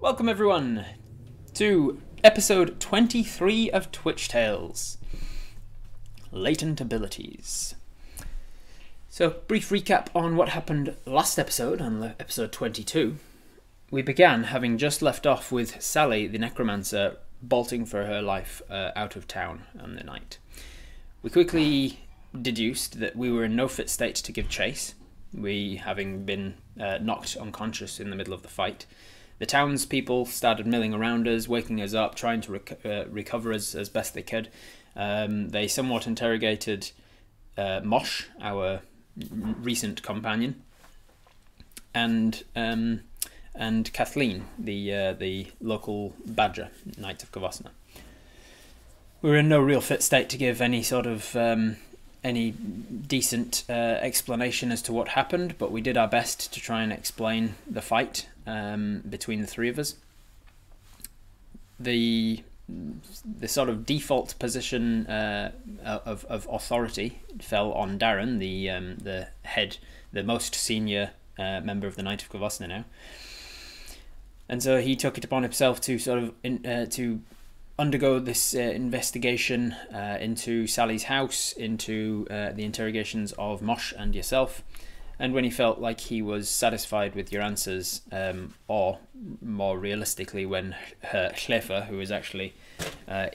Welcome everyone to episode 23 of Twitch Tales, Latent Abilities. So, brief recap on what happened last episode, on episode 22. We began having just left off with Sally, the necromancer, bolting for her life out of town on the night. We quickly deduced that we were in no fit state to give chase, we having been knocked unconscious in the middle of the fight. The townspeople started milling around us, waking us up, trying to recover us as best they could. They somewhat interrogated Mosh, our recent companion, and Kathleen, the local badger, Knight of Kavasna. We were in no real fit state to give any sort of any decent explanation as to what happened, but we did our best to try and explain the fight between the three of us. The sort of default position of authority fell on Darren, the head, the most senior member of the Knight of Kavasna now, and so he took it upon himself to sort of to undergo this investigation into Sally's house, into the interrogations of Mosh and yourself, and when he felt like he was satisfied with your answers, or more realistically when her Schläfer, who was actually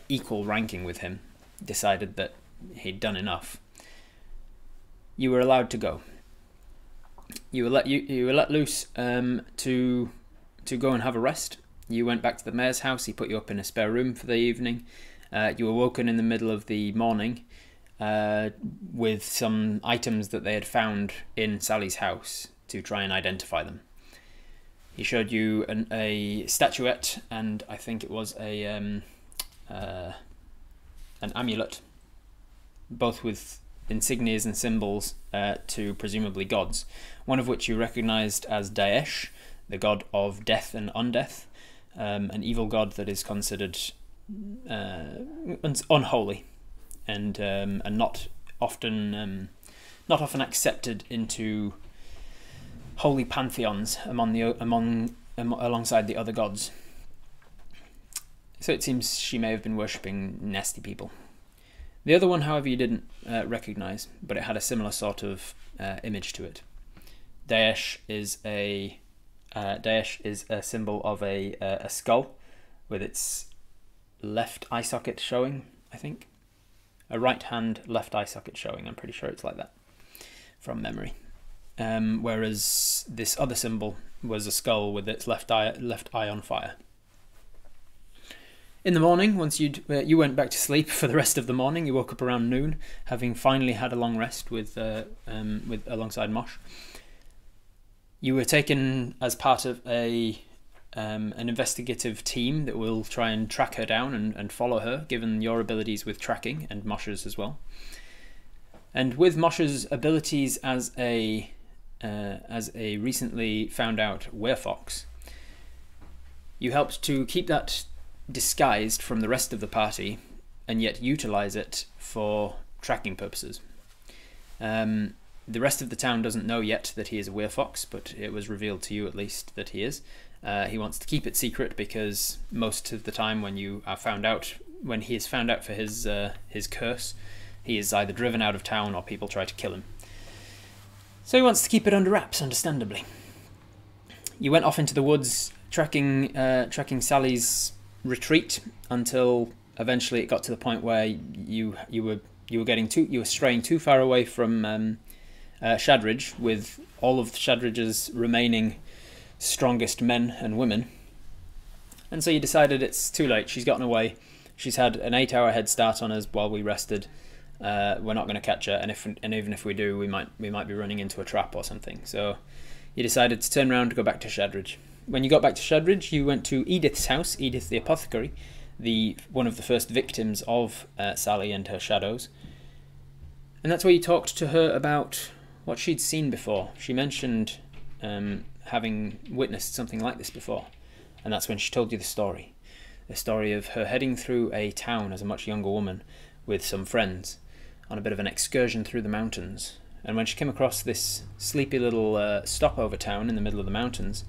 equal ranking with him, decided that he'd done enough, you were allowed to go. You were let loose to go and have a rest. You went back to the mayor's house. He put you up in a spare room for the evening. You were woken in the middle of the morning with some items that they had found in Sally's house to try and identify them. He showed you a statuette, and I think it was an amulet, both with insignias and symbols to presumably gods, one of which you recognized as Daesh, the god of death and undeath. An evil god that is considered unholy and not often accepted into holy pantheons alongside the other gods. So it seems she may have been worshipping nasty people. The other one, however, you didn't recognize, but it had a similar sort of image to it. Daesh is a symbol of a skull with its left eye socket showing, I think. A right hand, left eye socket showing, I'm pretty sure it's like that, from memory. Whereas this other symbol was a skull with its left eye on fire. In the morning, once you went back to sleep for the rest of the morning, you woke up around noon, having finally had a long rest with alongside Mosh. You were taken as part of an investigative team that will try and track her down and follow her, given your abilities with tracking, and Mosh's as well. And with Mosh's abilities as a recently found out werefox, you helped to keep that disguised from the rest of the party, and yet utilize it for tracking purposes. The rest of the town doesn't know yet that he is a werefox, but it was revealed to you at least that he is. He wants to keep it secret because most of the time when he is found out for his curse, he is either driven out of town or people try to kill him. So he wants to keep it under wraps, understandably. You went off into the woods tracking Sally's retreat until eventually it got to the point where you were straying too far away from Shadridge, with all of Shadridge's remaining strongest men and women, and so you decided it's too late. She's gotten away. She's had an 8-hour head start on us while we rested. We're not going to catch her, and even if we do, we might be running into a trap or something. So you decided to turn around to go back to Shadridge. When you got back to Shadridge, you went to Edith's house, Edith the apothecary, one of the first victims of Sally and her shadows, and that's where you talked to her about what she'd seen before. She mentioned having witnessed something like this before, and that's when she told you the story of her heading through a town as a much younger woman with some friends on a bit of an excursion through the mountains, and when she came across this sleepy little stopover town in the middle of the mountains,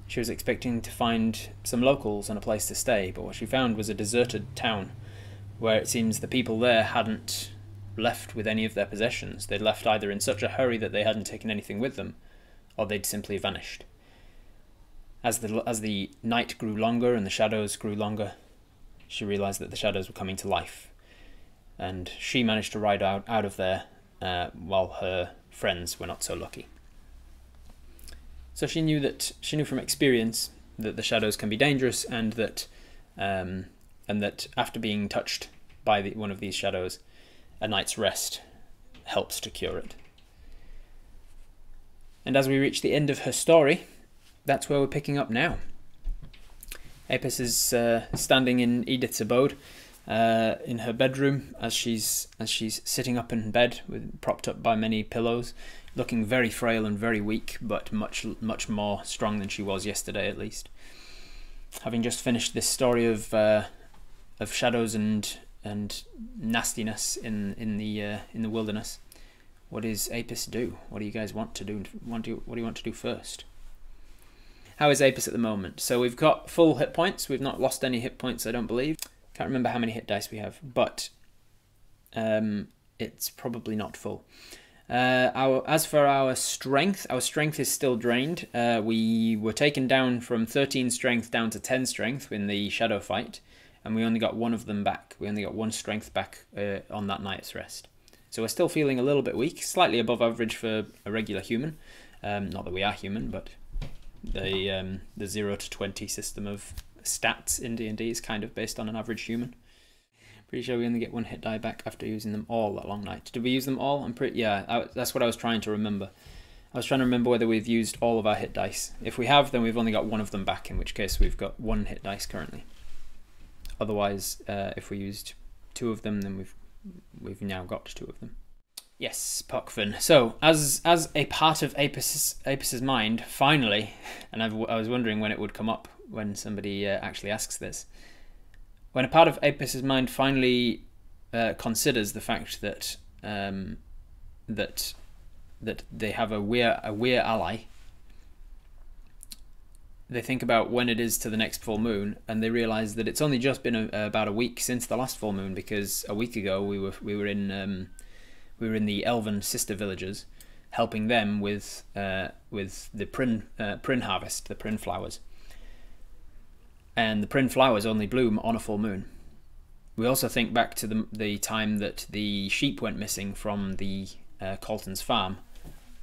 She was expecting to find some locals and a place to stay, but what she found was a deserted town, where it seems the people there hadn't left with any of their possessions. They'd left either in such a hurry that they hadn't taken anything with them, or they'd simply vanished. As the night grew longer and the shadows grew longer, she realised that the shadows were coming to life, and she managed to ride out of there while her friends were not so lucky. So she knew from experience that the shadows can be dangerous, and that after being touched by one of these shadows, a night's rest helps to cure it. And as we reach the end of her story, that's where we're picking up now. Apis is standing in Edith's abode, in her bedroom, as she's sitting up in bed, propped up by many pillows, looking very frail and very weak, but much more strong than she was yesterday, at least. Having just finished this story of shadows and nastiness in the wilderness, what does Apis do? What do you guys want to do? What do you want to do first? How is Apis at the moment? So we've got full hit points. We've not lost any hit points, I don't believe. Can't remember how many hit dice we have, but it's probably not full. As for our strength is still drained. We were taken down from 13 strength down to 10 strength in the shadow fight, and we only got one of them back. We only got 1 strength back on that night's rest. So we're still feeling a little bit weak, slightly above average for a regular human. Not that we are human, but the 0 to 20 system of stats in D&D is kind of based on an average human. Pretty sure we only get 1 hit die back after using them all that long night. Did we use them all? That's what I was trying to remember. I was trying to remember whether we've used all of our hit dice. If we have, then we've only got 1 of them back, in which case we've got 1 hit dice currently. Otherwise, if we used 2 of them, then we've now got 2 of them. Yes, Pockfin. So, as a part of Apis' mind, finally, and I was wondering when it would come up when somebody actually asks this, when a part of Apis' mind finally considers the fact that that they have a weir ally, they think about when it is to the next full moon, and they realise that it's only just been about a week since the last full moon, because a week ago we were in the elven sister villages, helping them with the prin harvest, the prin flowers. And the prin flowers only bloom on a full moon. We also think back to the time that the sheep went missing from the Colton's farm,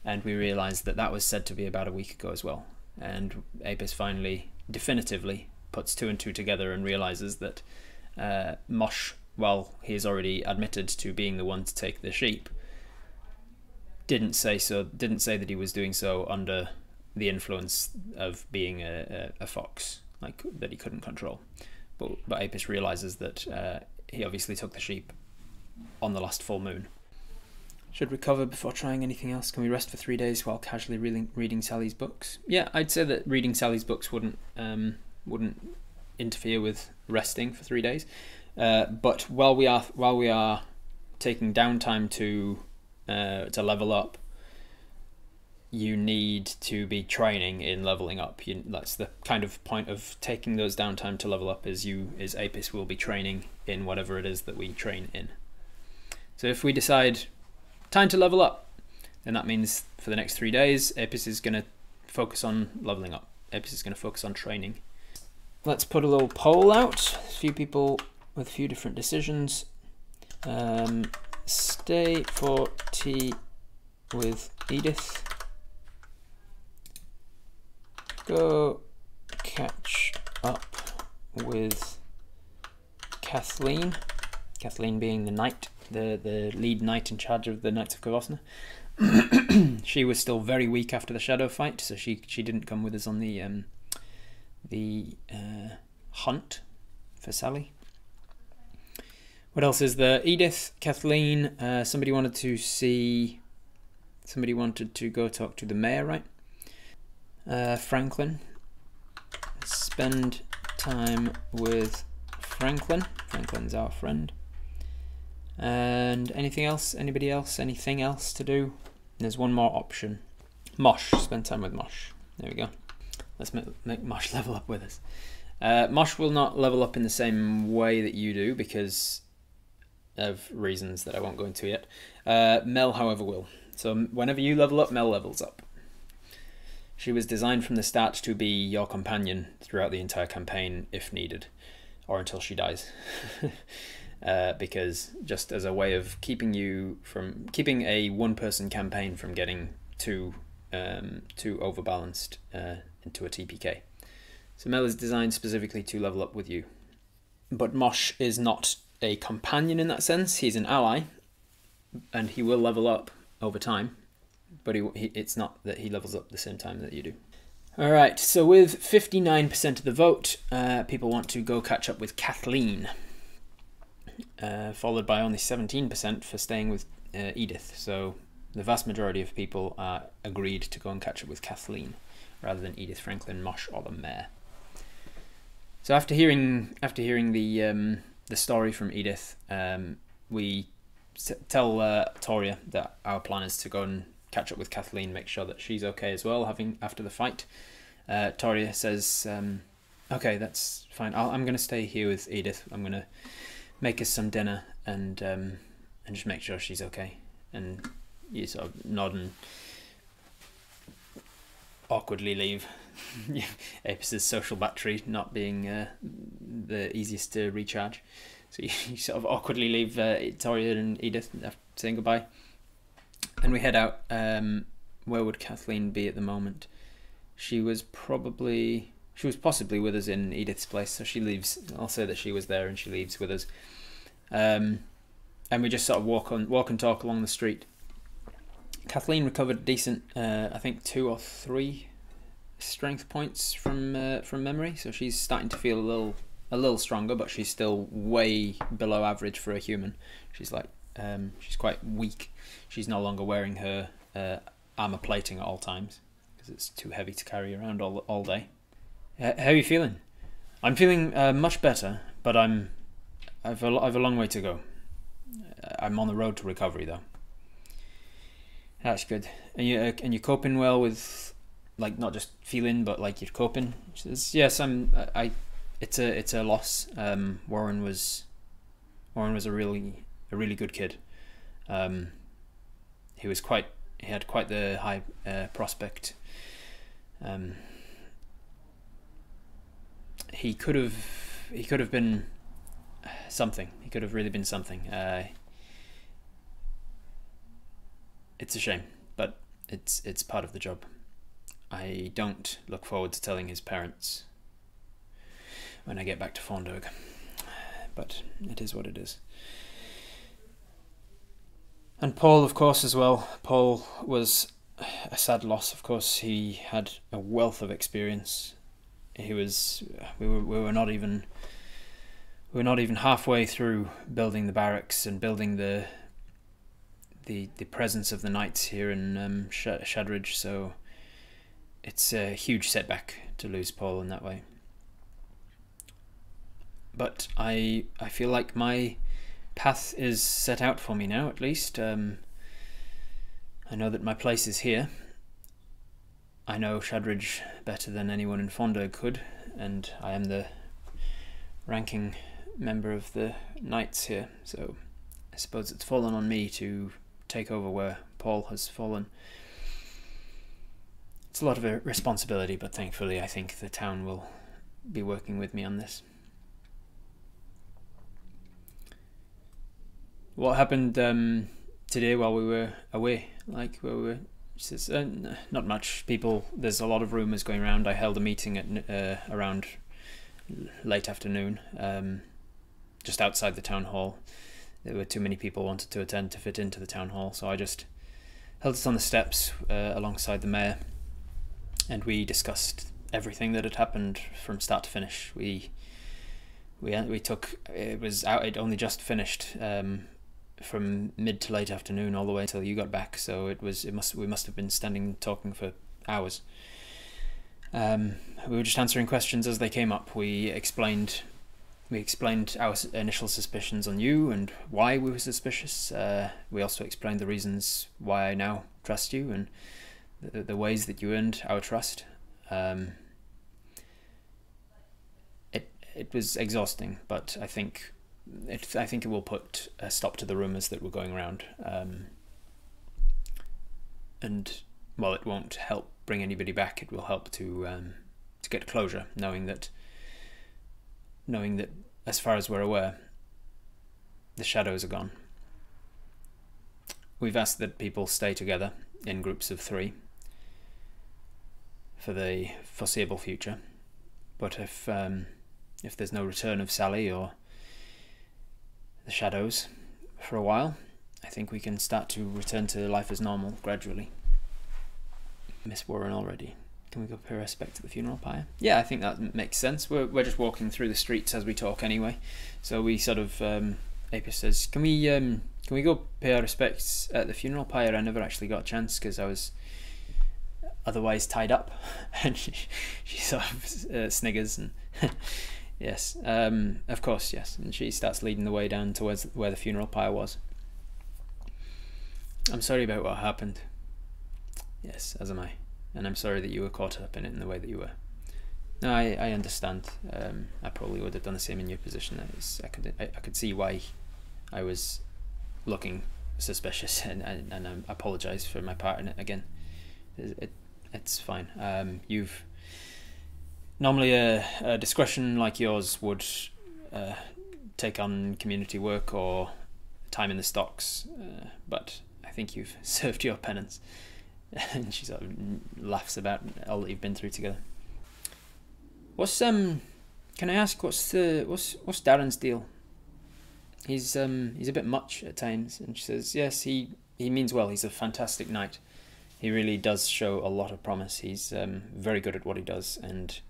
and we realised that was said to be about a week ago as well. And Apis finally, definitively, puts 2 and 2 together and realises that Mosh, while he has already admitted to being the one to take the sheep, didn't say that he was doing so under the influence of being a fox, like that he couldn't control. But Apis realises that he obviously took the sheep on the last full moon. Should recover before trying anything else. Can we rest for 3 days while casually reading Sally's books? Yeah, I'd say that reading Sally's books wouldn't interfere with resting for 3 days. But while we are taking downtime to level up, you need to be training in leveling up. That's the kind of point of taking those downtime to level up. Is Apis will be training in whatever it is that we train in. So if we decide time to level up, then that means for the next 3 days, Apis is going to focus on leveling up. Apis is going to focus on training. Let's put a little poll out. A few people with a few different decisions. Stay for tea with Edith. Go catch up with Kathleen. Kathleen being the knight, the lead knight in charge of the Knights of Kavosna. She was still very weak after the shadow fight, so she didn't come with us on the hunt for Sally. What else is there? Edith, Kathleen. Somebody wanted to go talk to the mayor, right? Franklin. Spend time with Franklin. Franklin's our friend. And anything else? Anybody else? Anything else to do? There's one more option. Mosh. Spend time with Mosh. There we go. Let's make Mosh level up with us. Mosh will not level up in the same way that you do because of reasons that I won't go into yet. Mel, however, will. So whenever you level up, Mel levels up. She was designed from the start to be your companion throughout the entire campaign if needed, or until she dies. Because just as a way of keeping a one-person campaign from getting too overbalanced into a TPK. So Mel is designed specifically to level up with you. But Mosh is not a companion in that sense. He's an ally, and he will level up over time, but it's not that he levels up at the same time that you do. Alright, so with 59% of the vote, people want to go catch up with Kathleen, followed by only 17% for staying with Edith. So the vast majority of people agreed to go and catch up with Kathleen, rather than Edith, Franklin, Mosh, or the mayor. So after hearing the story from Edith, we tell Toria that our plan is to go and catch up with Kathleen, make sure that she's okay as well. After the fight, Toria says, "Okay, that's fine. I'm going to stay here with Edith. I'm going to make us some dinner and just make sure she's okay." And you sort of nod and awkwardly leave. Apis' social battery not being the easiest to recharge, so you sort of awkwardly leave Toria and Edith after saying goodbye, and we head out. Where would Kathleen be at the moment? She was possibly with us in Edith's place, so she leaves. I'll say that she was there and she leaves with us, and we just sort of walk and talk along the street. Kathleen recovered decent, I think 2 or 3 strength points from memory, so she's starting to feel a little stronger, but she's still way below average for a human. She's quite weak. She's no longer wearing her armor plating at all times because it's too heavy to carry around all day. How are you feeling? I'm feeling much better, but I've a long way to go. I'm on the road to recovery though. That's good. And you're coping well with, like, not just feeling, but like you're coping. She says, yes, it's a loss. Warren was a really good kid. He had quite the high prospect. He could have been something. He could have really been something. It's a shame, but it's part of the job. I don't look forward to telling his parents when I get back to Fondurg, but it is what it is. And Paul, of course, as well. Paul was a sad loss, of course. He had a wealth of experience. We were not even halfway through building the barracks and building the presence of the knights here in Shadridge, so it's a huge setback to lose Paul in that way. But I feel like my path is set out for me now, at least. I know that my place is here. I know Shadridge better than anyone in Fondurg could, and I am the ranking member of the knights here, so I suppose it's fallen on me to take over where Paul has fallen. It's a lot of a responsibility, but thankfully I think the town will be working with me on this. What happened today while we were away? Like, where we were? Not much. There's a lot of rumours going around. I held a meeting at around late afternoon, just outside the town hall. There were too many people wanted to attend to fit into the town hall, so I just held it on the steps alongside the mayor, and we discussed everything that had happened from start to finish. We took it only just finished from mid to late afternoon all the way until you got back, so we must have been standing talking for hours. We were just answering questions as they came up. We explained our initial suspicions on you and why we were suspicious. We also explained the reasons why I now trust you and the ways that you earned our trust. it was exhausting, but I think it will put a stop to the rumours that were going around, and while it won't help bring anybody back, it will help to get closure, knowing that as far as we're aware, the shadows are gone. We've asked that people stay together in groups of 3 for the foreseeable future, but if there's no return of Sally or the shadows for a while, I think we can start to return to life as normal gradually. Miss Warren already. Can we go pay respect to the funeral pyre? Yeah, I think that makes sense. We're just walking through the streets as we talk anyway, so we sort of Apis says, can we go pay our respects at the funeral pyre? I never actually got a chance because I was otherwise tied up. And she sort of sniggers and yes, of course, yes. And she starts leading the way down towards where the funeral pyre was. I'm sorry about what happened. Yes, as am I. And I'm sorry that you were caught up in it in the way that you were. No, I understand. I probably would have done the same in your position. I could see why I was looking suspicious, and I apologise for my part in it again. It's fine. You've normally a discretion like yours would take on community work or time in the stocks, but I think you've served your penance. And she sort of laughs about all that you've been through together. Can I ask what's Darren's deal? He's a bit much at times. And she says, yes, he means well. He's a fantastic knight. He really does show a lot of promise. He's very good at what he does and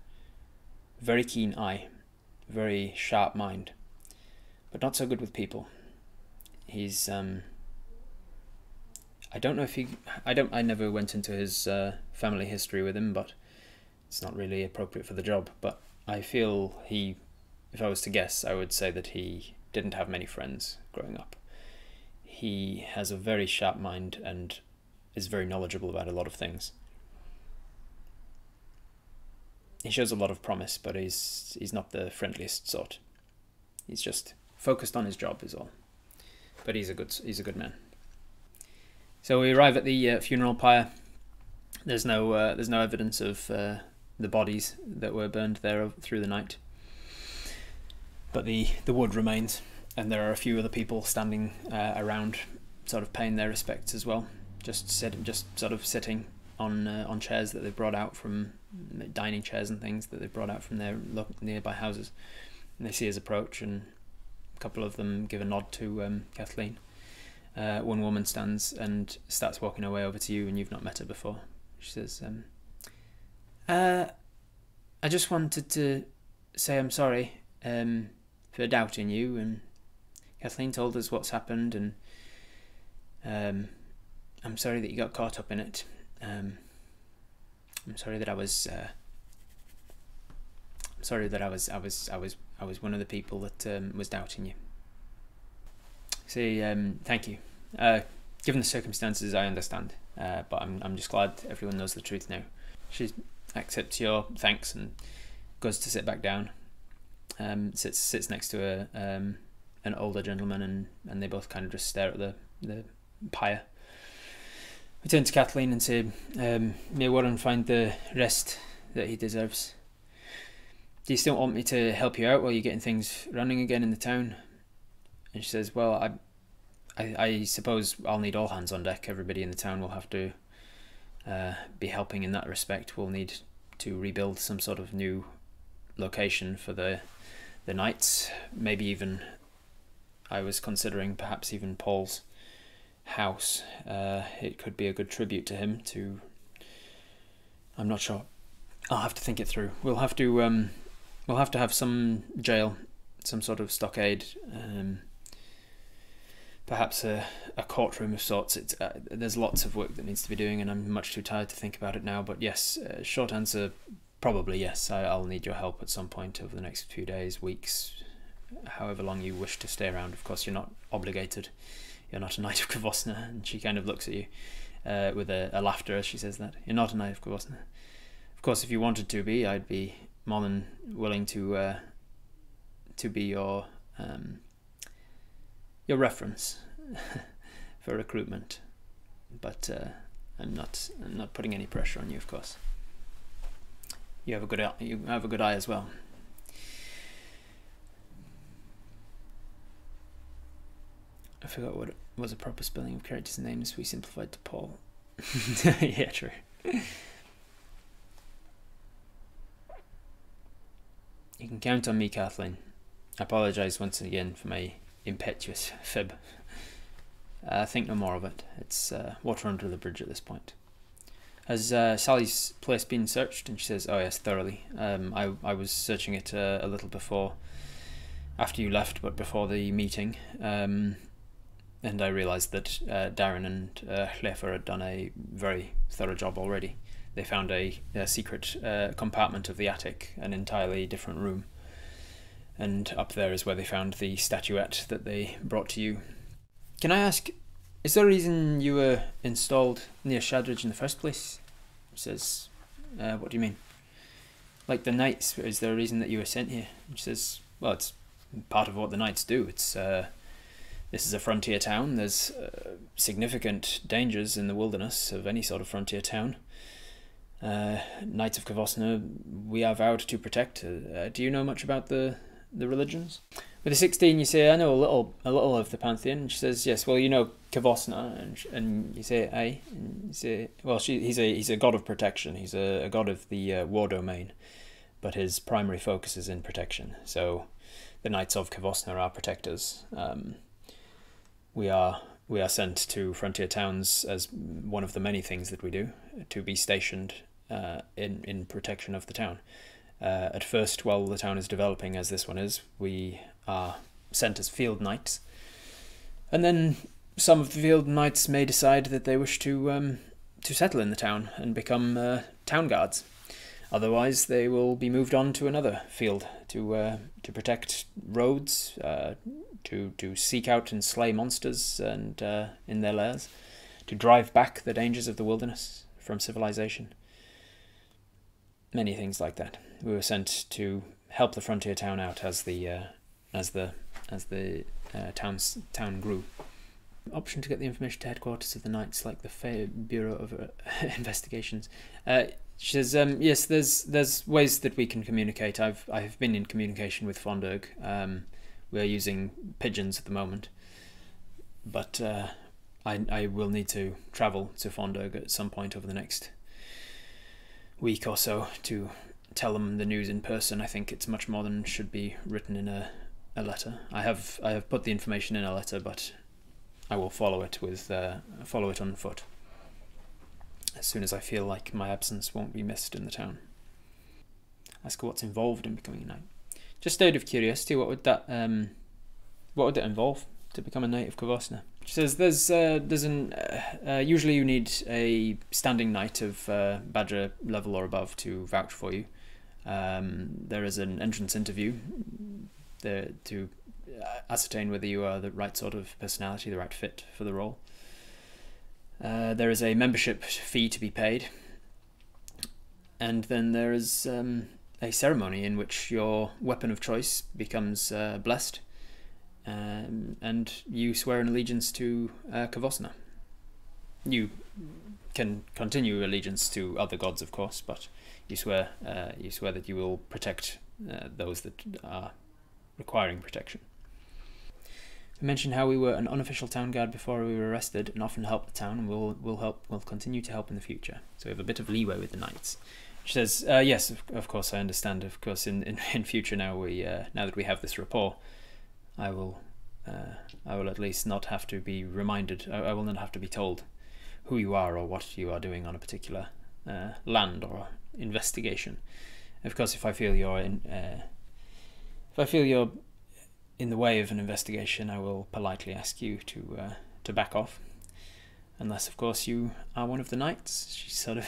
very keen eye, very sharp mind, but not so good with people. He's I don't know if I never went into his family history with him, but it's not really appropriate for the job. But I feel if I was to guess, I would say that he didn't have many friends growing up. He has a very sharp mind and is very knowledgeable about a lot of things. He shows a lot of promise, but he's not the friendliest sort. He's just focused on his job is all. But he's a good man. So we arrive at the funeral pyre. There's no evidence of the bodies that were burned there through the night, but the wood remains, and there are a few other people standing around, sort of paying their respects as well. Just sort of sitting on chairs that they brought out from dining chairs and things that they brought out from their nearby houses. And they see his approach, and a couple of them give a nod to Kathleen. One woman stands and starts walking her way over to you, and you've not met her before. She says, I just wanted to say I'm sorry for doubting you, and Kathleen told us what's happened, and I'm sorry that you got caught up in it. I'm sorry that I was one of the people that was doubting you. Say, thank you. Given the circumstances, I understand, but I'm just glad everyone knows the truth now. She accepts your thanks and goes to sit back down. Sits next to an older gentleman, and they both kind of just stare at the pyre. We turn to Kathleen and say, may Warren find the rest that he deserves. Do you still want me to help you out while you're getting things running again in the town? And she says, well, I suppose I'll need all hands on deck. Everybody in the town will have to be helping in that respect. We'll need to rebuild some sort of new location for the knights. Maybe even, I was considering perhaps even Paul's house. It could be a good tribute to him. I'm not sure. I'll have to think it through. We'll have to have some jail, some sort of stockade. Perhaps a courtroom of sorts. There's lots of work that needs to be doing, and I'm much too tired to think about it now. But yes, short answer, probably yes. I'll need your help at some point over the next few days, weeks, however long you wish to stay around. Of course, you're not obligated. You're not a knight of Kvosna. And she kind of looks at you with a laughter as she says that. You're not a knight of Kvosna. Of course, if you wanted to be, I'd be more than willing to to be your reference for recruitment, but I'm not putting any pressure on you, of course. You have a good eye as well. I forgot what was a proper spelling of characters' names. We simplified to Paul. Yeah, true. You can count on me, Kathleen. I apologise once again for my impetuous fib. Think no more of it. It's water under the bridge at this point. Has Sally's place been searched? And she says, oh yes, thoroughly. I was searching it a little before, after you left, but before the meeting. And I realised that Darren and Hleffer had done a very thorough job already. They found a secret compartment of the attic, an entirely different room. And up there is where they found the statuette that they brought to you. Can I ask, is there a reason you were installed near Shadridge in the first place? She says, what do you mean? Like the Knights, is there a reason that you were sent here? She says, well, it's part of what the Knights do. It's this is a frontier town. There's significant dangers in the wilderness of any sort of frontier town. Knights of Kavosna, we are vowed to protect. Do you know much about the religions? With a 16, you say, I know a little of the pantheon. And she says, yes, well, you know Kavosna, and you say, aye. And you say, well, he's a god of protection. He's a god of the war domain, but his primary focus is in protection. So the Knights of Kavosna are protectors. We are sent to frontier towns as one of the many things that we do, to be stationed in protection of the town. At first, while the town is developing, as this one is, we are sent as field knights, and then some of the field knights may decide that they wish to settle in the town and become town guards. Otherwise, they will be moved on to another field to protect roads, to seek out and slay monsters and in their lairs, to drive back the dangers of the wilderness from civilization. Many things like that. We were sent to help the frontier town out as the town grew. Option to get the information to headquarters of the Knights, like the Bureau of Investigations. She says, yes, there's ways that we can communicate. I've been in communication with Fonderg. We're using pigeons at the moment, but I will need to travel to Fonderg at some point over the next week or so to tell them the news in person. I think it's much more than should be written in a letter. I have put the information in a letter, but I will follow it on foot as soon as I feel like my absence won't be missed in the town. Ask her what's involved in becoming a knight. Just out of curiosity, what would that involve to become a knight of Kavosna? She says usually you need a standing knight of Badger level or above to vouch for you. There is an entrance interview there to ascertain whether you are the right sort of personality, the right fit for the role. There is a membership fee to be paid, and then there is a ceremony in which your weapon of choice becomes blessed, and you swear an allegiance to Kavosna. You can continue allegiance to other gods, of course, but you swear that you will protect those that are requiring protection. We mentioned how we were an unofficial town guard before we were arrested, and often helped the town, and we'll continue to help in the future. So we have a bit of leeway with the knights. She says, yes, of course, I understand. Of course, in future, now that we have this rapport, I will at least not have to be reminded. I will not have to be told who you are or what you are doing on a particular land or investigation. Of course, if I feel you're in the way of an investigation, I will politely ask you to back off, unless, of course, you are one of the knights. She sort of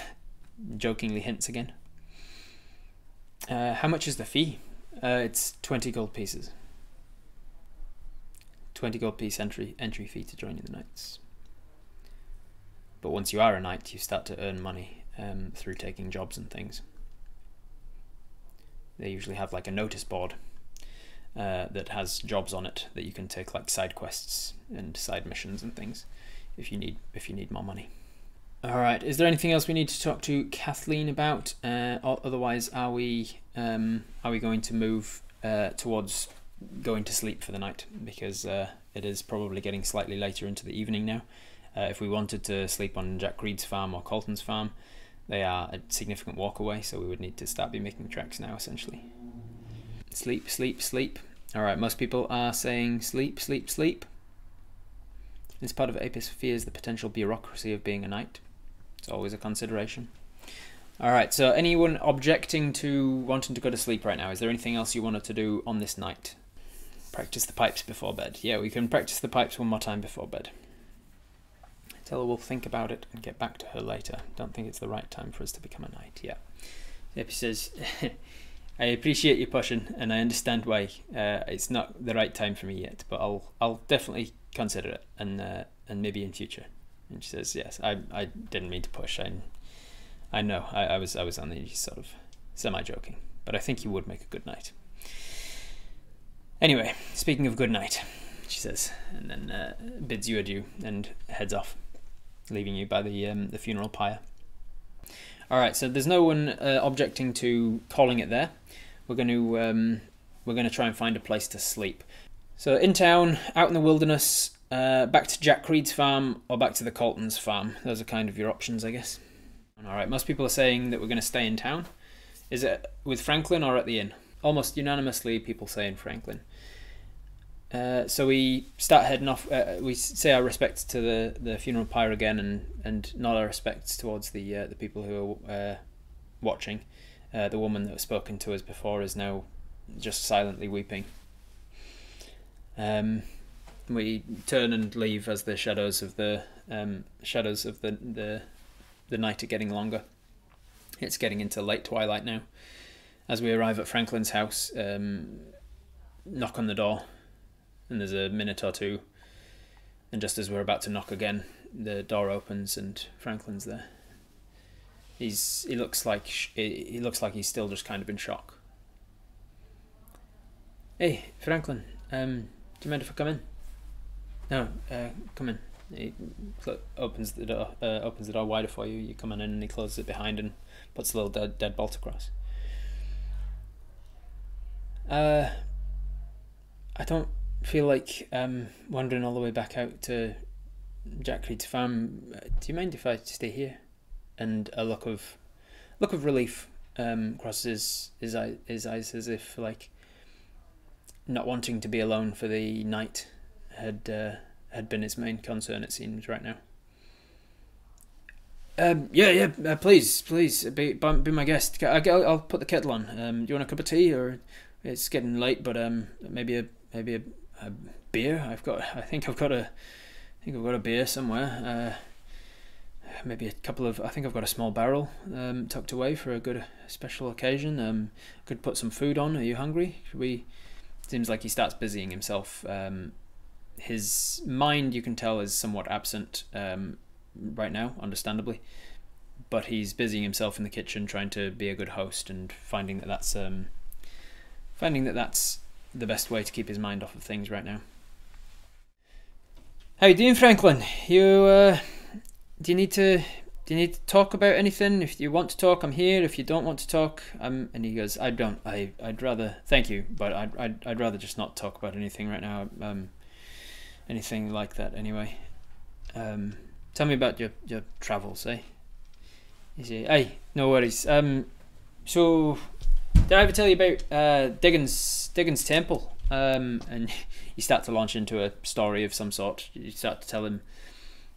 jokingly hints again. How much is the fee? It's 20 gold pieces. 20 gold piece entry fee to join in the knights. But once you are a knight, you start to earn money through taking jobs and things. They usually have like a notice board, that has jobs on it that you can take, like side quests and side missions and things, if you need more money. All right. Is there anything else we need to talk to Kathleen about? Otherwise, are we going to move towards going to sleep for the night, because it is probably getting slightly later into the evening now. If we wanted to sleep on Jack Creed's farm or Colton's farm, they are a significant walk away, so we would need to start making treks now, essentially. Sleep, sleep, sleep. All right, most people are saying sleep, sleep, sleep. This part of Apis fears the potential bureaucracy of being a knight. It's always a consideration. All right, so anyone objecting to wanting to go to sleep right now? Is there anything else you wanted to do on this night? Practice the pipes before bed. Yeah, we can practice the pipes one more time before bed. Tell her we'll think about it and get back to her later. Don't think it's the right time for us to become a knight. Yeah. Epi says, I appreciate you pushing, and I understand why. It's not the right time for me yet, but I'll definitely consider it, and maybe in future. And she says, yes, I didn't mean to push. I know, I was only sort of semi-joking, but I think you would make a good knight. Anyway, speaking of good night, she says, and then bids you adieu and heads off, leaving you by the funeral pyre. All right, so there's no one objecting to calling it there. We're going to try and find a place to sleep. So in town, out in the wilderness, back to Jack Creed's farm or back to the Colton's farm. Those are kind of your options, I guess. All right, most people are saying that we're going to stay in town. Is it with Franklin or at the inn? Almost unanimously, people say in Franklin. So we start heading off. We say our respects to the funeral pyre again, and nod our respects towards the people who are watching. The woman that was spoken to us before is now just silently weeping. We turn and leave as the shadows of the night are getting longer. It's getting into late twilight now. As we arrive at Franklin's house, knock on the door, and there's a minute or two, and just as we're about to knock again, the door opens and Franklin's there. He looks like he's still just kind of in shock. Hey, Franklin, do you mind if I come in? No, come in. He opens the door wider for you. You come on in, and he closes it behind and puts a little dead bolt across. I don't feel like wandering all the way back out to Jack Creed's farm. Do you mind if I stay here? And a look of relief crosses his eyes, as if like not wanting to be alone for the night had been his main concern, it seems, right now. Please be my guest. I'll put the kettle on. Do you want a cup of tea, or it's getting late, but maybe a beer? I think I've got a beer somewhere. Maybe a couple of. I think I've got a small barrel tucked away for a good special occasion. Could put some food on. Are you hungry? Seems like he starts busying himself. His mind, you can tell, is somewhat absent right now, understandably, but he's busying himself in the kitchen, trying to be a good host, and finding that that's the best way to keep his mind off of things right now. How you doing, Franklin? Do you need to talk about anything? If you want to talk, I'm here. If you don't want to talk, and he goes, I'd rather, thank you, but I'd rather just not talk about anything right now. Anything like that anyway. Tell me about your travels, eh? You say, hey, no worries. So did I ever tell you about Diggins Temple? And you start to launch into a story of some sort. You start to tell him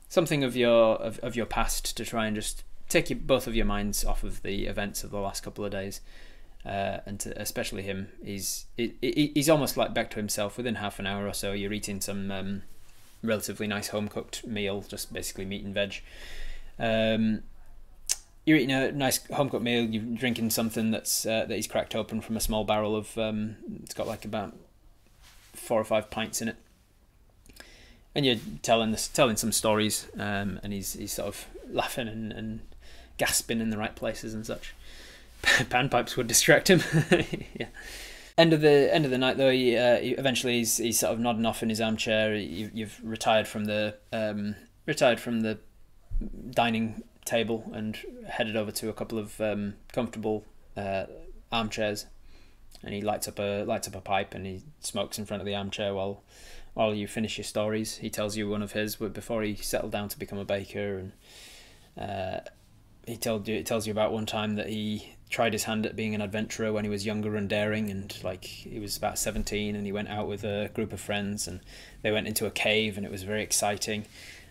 something of your past to try and just take both of your minds off of the events of the last couple of days. And especially him, he's almost like back to himself within half an hour or so. You're eating some relatively nice home cooked meal, just basically meat and veg. You're eating a nice home cooked meal. You're drinking something that he's cracked open from a small barrel of. It's got like about 4 or 5 pints in it, and you're telling some stories. And he's sort of laughing and gasping in the right places and such. Panpipes would distract him. Yeah. End of the night though, eventually he's sort of nodding off in his armchair. You've retired from the dining table and headed over to a couple of comfortable armchairs, and he lights up a pipe and he smokes in front of the armchair while you finish your stories. He tells you one of his before he settled down to become a baker, and he tells you about one time that he tried his hand at being an adventurer when he was younger and daring, and like he was about 17 and he went out with a group of friends and they went into a cave and it was very exciting.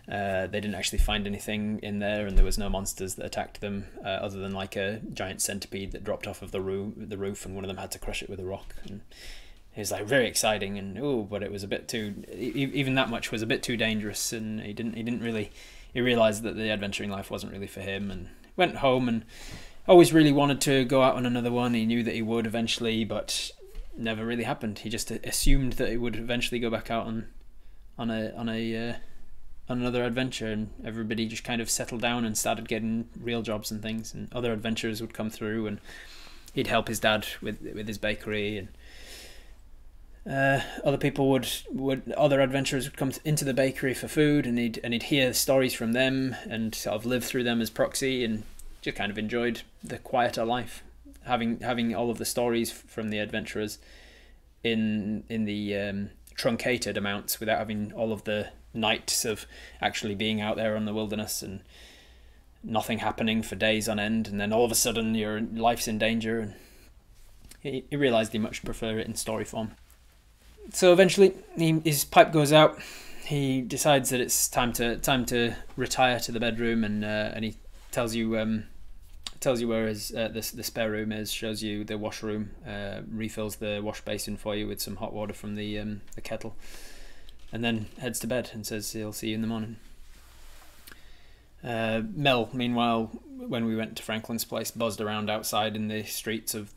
They didn't actually find anything in there, and there was no monsters that attacked them other than like a giant centipede that dropped off of the roof, and one of them had to crush it with a rock. And it was like very exciting, and but it was a bit too, even that much was a bit too dangerous, and he realized that the adventuring life wasn't really for him, and went home and always really wanted to go out on another one. He knew that he would eventually, but never really happened. He just assumed that he would eventually go back out on another adventure, and everybody just kind of settled down and started getting real jobs and things, and other adventurers would come through and he'd help his dad with his bakery, and other adventurers would come into the bakery for food, and he'd hear stories from them and sort of live through them as proxy, and just kind of enjoyed the quieter life, having all of the stories from the adventurers in the truncated amounts, without having all of the nights of actually being out there on the wilderness and nothing happening for days on end, and then all of a sudden your life's in danger. And he realized he much prefer it in story form. So eventually his pipe goes out. He decides that it's time to retire to the bedroom, and he tells you where his the spare room is, shows you the washroom, refills the wash basin for you with some hot water from the kettle, and then heads to bed and says he'll see you in the morning. Mel, meanwhile, when we went to Franklin's place, buzzed around in the streets of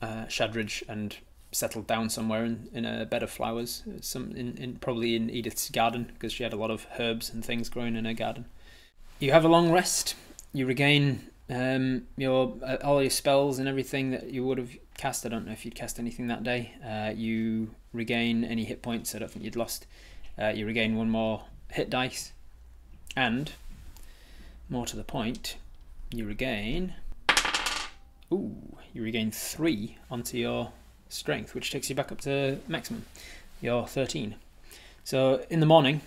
Shadridge, and settled down somewhere in a bed of flowers, probably in Edith's garden, because she had a lot of herbs and things growing in her garden. You have a long rest. You regain all your spells and everything that you would have cast. I don't know if you'd cast anything that day. You regain any hit points. I don't think you'd lost. You regain one more hit dice, and more to the point, you regain 3 onto your strength, which takes you back up to maximum. You're 13. So in the morning,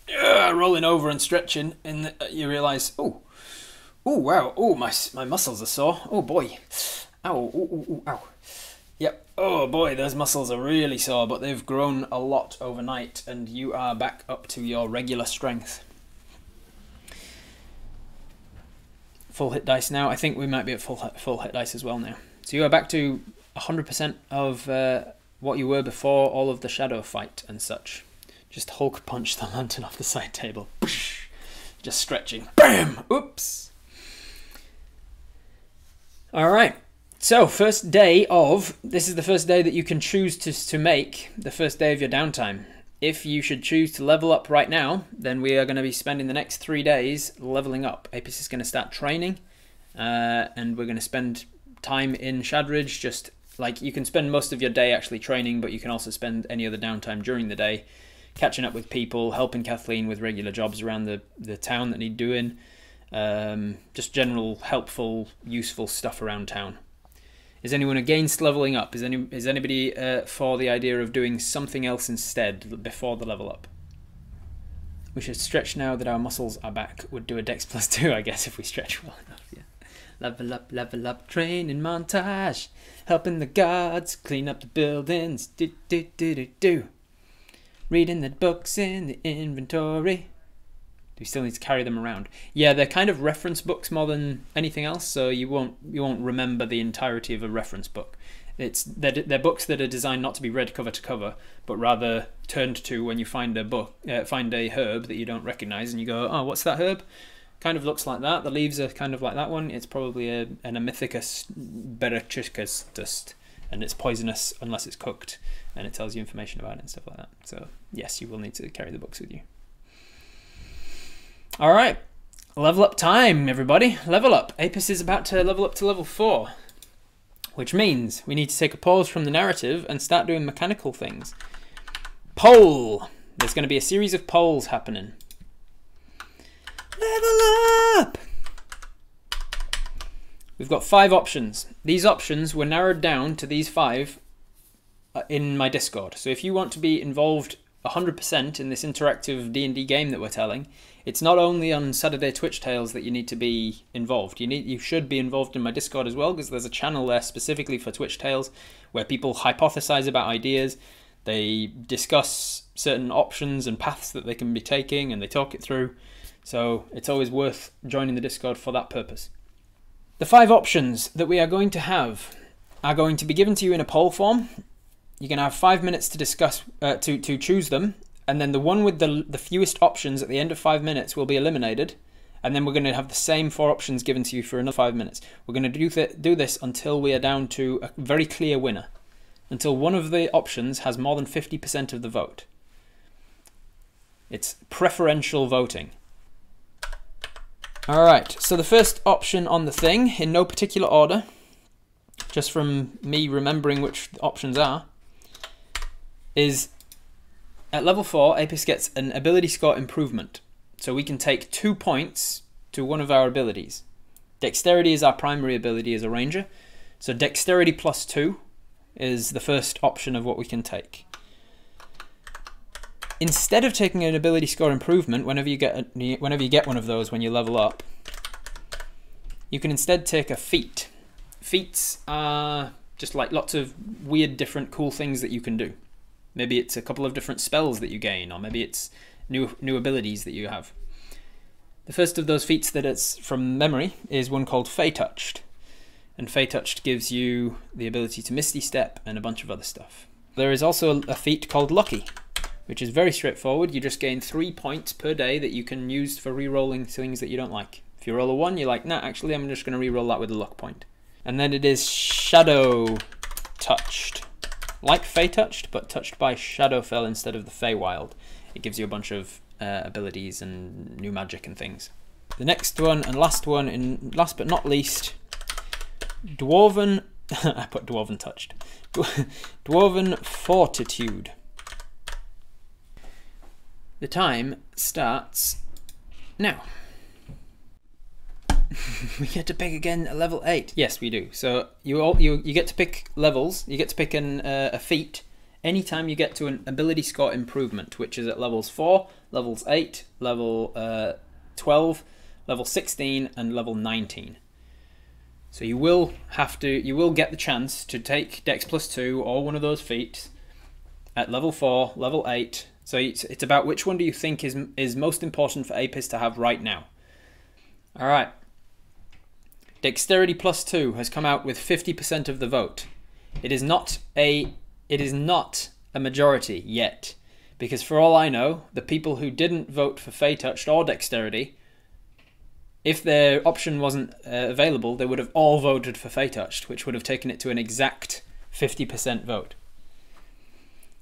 rolling over and stretching, and you realise, oh wow, my muscles are sore. Oh boy, ow. Yep. Oh boy, those muscles are really sore, but they've grown a lot overnight, and you are back up to your regular strength. Full hit dice now. I think we might be at full hit dice as well now. So you are back to 100% of what you were before all of the shadow fight and such. Just Hulk punch the lantern off the side table. Just stretching. Bam! Oops! Alright. So, this is the first day that you can choose to make the first day of your downtime. If you should choose to level up right now, then we are going to be spending the next 3 days leveling up. Apis is going to start training, and we're going to spend time in Shadridge. Just like you can spend most of your day actually training, but you can also spend any other downtime during the day catching up with people, helping Kathleen with regular jobs around the town that need doing, just general helpful, useful stuff around town. Is anyone against leveling up? Is anybody for the idea of doing something else instead before the level up? We should stretch now that our muscles are back. Would do a Dex +2, I guess, if we stretch well enough. Yeah. Level up, training montage, helping the gods clean up the buildings. Do. Reading the books in the inventory. Do we still need to carry them around? Yeah, they're kind of reference books more than anything else, so you won't remember the entirety of a reference book. They're books that are designed not to be read cover to cover, but rather turned to when you find a herb that you don't recognize, and you go, oh, what's that herb? Kind of looks like that. The leaves are kind of like that one. It's probably an Amethicus berachicus dust, and it's poisonous unless it's cooked, and it tells you information about it and stuff like that. So yes, you will need to carry the books with you. Alright, level up time, everybody. Level up. Apis is about to level up to level 4. Which means we need to take a pause from the narrative and start doing mechanical things. Poll! There's going to be a series of polls happening. Level up! We've got 5 options. These options were narrowed down to these 5 in my Discord. So if you want to be involved 100% in this interactive D&D game that we're telling, it's not only on Saturday Twitch Tales that you need to be involved. You should be involved in my Discord as well, because there's a channel there specifically for Twitch Tales where people hypothesize about ideas. They discuss certain options and paths that they can be taking, and they talk it through. So it's always worth joining the Discord for that purpose. The 5 options that we are going to have are going to be given to you in a poll form. You're going to have 5 minutes to discuss, to choose them, and then the one with the fewest options at the end of 5 minutes will be eliminated, and then we're going to have the same 4 options given to you for another 5 minutes. We're going to do this until we are down to a very clear winner, until one of the options has more than 50% of the vote. It's preferential voting. Alright, so the first option on the thing, in no particular order, just from me remembering which options are, is at level 4, Apis gets an ability score improvement. So we can take 2 points to one of our abilities. Dexterity is our primary ability as a ranger, so Dexterity plus 2 is the first option of what we can take. Instead of taking an ability score improvement, whenever you get one of those when you level up, you can instead take a feat. Feats are just like lots of weird, different, cool things that you can do. Maybe it's a couple of different spells that you gain, or maybe it's new abilities that you have. The first of those feats that it's from memory is one called Fey Touched. And Fey Touched gives you the ability to Misty Step and a bunch of other stuff. There is also a feat called Lucky, which is very straightforward. You just gain 3 points per day that you can use for re-rolling things that you don't like. If you roll a 1, you're like, nah, actually I'm just going to re-roll that with a luck point. And then it is Shadow Touched. Like Fey Touched, but touched by Shadowfell instead of the Feywild. It gives you a bunch of abilities and new magic and things. The next one and last one, last but not least, Dwarven... I put Dwarven Touched. Dwarven Fortitude. The time starts now. We get to pick again at level 8. Yes, we do. So you get to pick levels. You get to pick a feat anytime you get to an ability score improvement, which is at levels 4, levels 8, level 12, level 16, and level 19. So you will get the chance to take Dex plus 2 or one of those feats at level 4, level 8. So it's about which one do you think is most important for Apis to have right now. All right. Dexterity plus 2 has come out with 50% of the vote. It is not a majority yet, because for all I know, the people who didn't vote for Fey Touched or Dexterity, if their option wasn't available, they would have all voted for Fey Touched, which would have taken it to an exact 50% vote.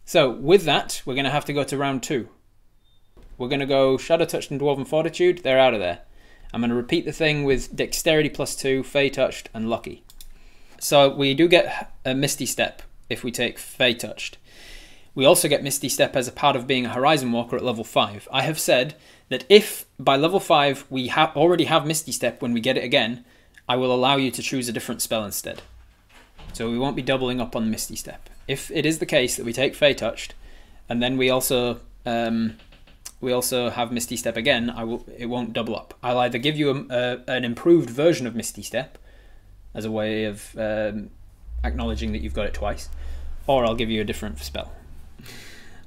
So with that, we're going to have to go to round 2. We're going to go Shadow Touched and Dwarven Fortitude. They're out of there. I'm going to repeat the thing with Dexterity plus 2, Fey Touched, and Lucky. So we do get a Misty Step if we take Fey Touched. We also get Misty Step as a part of being a Horizon Walker at level 5. I have said that if by level 5 we already have Misty Step when we get it again, I will allow you to choose a different spell instead. So we won't be doubling up on Misty Step. If it is the case that we take Fey Touched, and then we also have Misty Step again, it won't double up. I'll either give you an improved version of Misty Step as a way of acknowledging that you've got it twice, or I'll give you a different spell.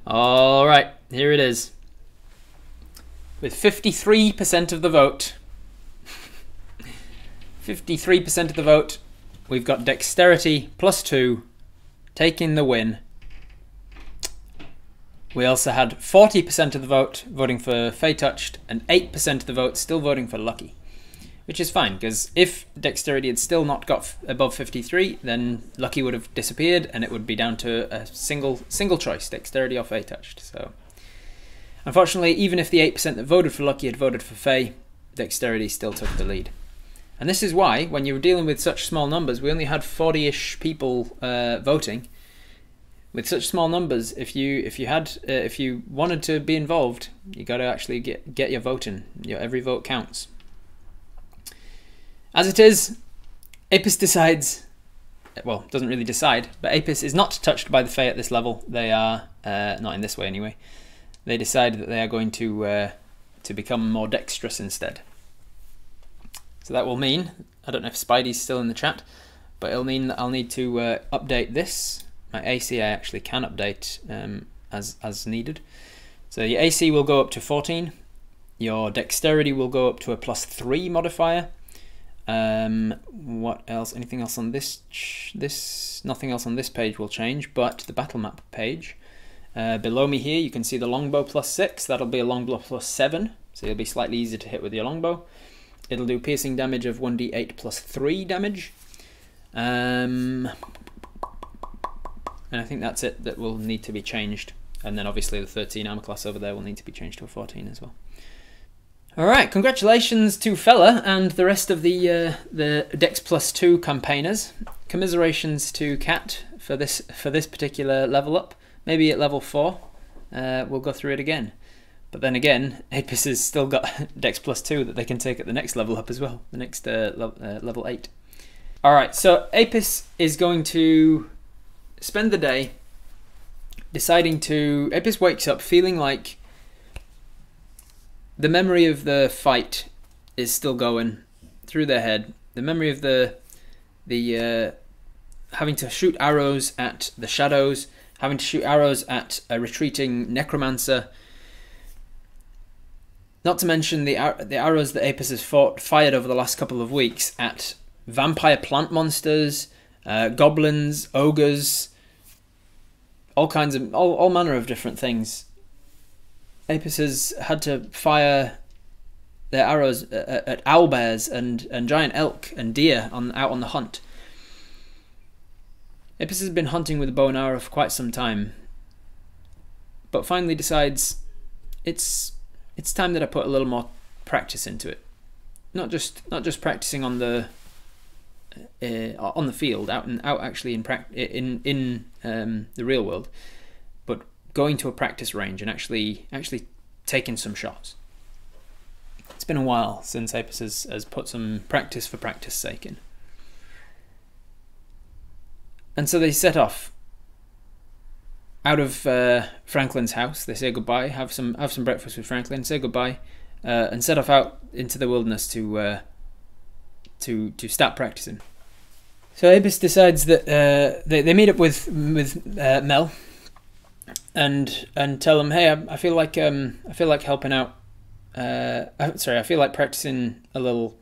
Alright, here it is. With 53% of the vote, 53% of the vote, we've got Dexterity plus 2 taking the win. We also had 40% of the vote voting for Fey Touched and 8% of the vote still voting for Lucky, which is fine, because if Dexterity had still not got above 53, then Lucky would have disappeared and it would be down to a single choice, Dexterity or Fey Touched. So unfortunately, even if the 8% that voted for Lucky had voted for Fey, Dexterity still took the lead. And this is why, when you were dealing with such small numbers, we only had 40-ish people voting. With such small numbers, if you wanted to be involved, you got to actually get your vote in. Every vote counts. As it is, Apis decides, well, doesn't really decide, but Apis is not touched by the Fae at this level. They are not in this way anyway. They decide that they are going to become more dexterous instead. So that will mean, I don't know if Spidey's still in the chat, but it'll mean that I'll need to update this. My AC I actually can update as needed. So your AC will go up to 14. Your dexterity will go up to a +3 modifier. What else? Anything else on this? Nothing else on this page will change, but the battle map page. Below me here, you can see the longbow +6. That'll be a longbow +7, so it'll be slightly easier to hit with your longbow. It'll do piercing damage of 1d8 +3 damage. And I think that's it that will need to be changed. And then obviously the 13 armor class over there will need to be changed to a 14 as well. Alright, congratulations to Fella and the rest of the Dex +2 campaigners. Commiserations to Cat for this particular level up. Maybe at level 4 we'll go through it again. But then again, Apis has still got Dex +2 that they can take at the next level up as well, the next level 8. Alright, so Apis is going to spend the day deciding to... Apis wakes up feeling like the memory of the fight is still going through their head. The memory of the having to shoot arrows at the shadows, having to shoot arrows at a retreating necromancer. Not to mention the arrows that Apis has fired over the last couple of weeks at vampire plant monsters, goblins, ogres, all kinds of all manner of different things. Apis has had to fire their arrows at owlbears and giant elk and deer out on the hunt. Apis has been hunting with a bow and arrow for quite some time, but finally decides it's time that I put a little more practice into it. Not just practicing on the field, out actually in the real world, but going to a practice range and actually taking some shots. It's been a while since Apis has put some practice for practice sake in. And so they set off out of Franklin's house. They say goodbye, have some breakfast with Franklin, say goodbye, and set off out into the wilderness to start practicing. So Apis decides that they meet up with Mel and tell him, hey, I feel like helping out. I feel like practicing a little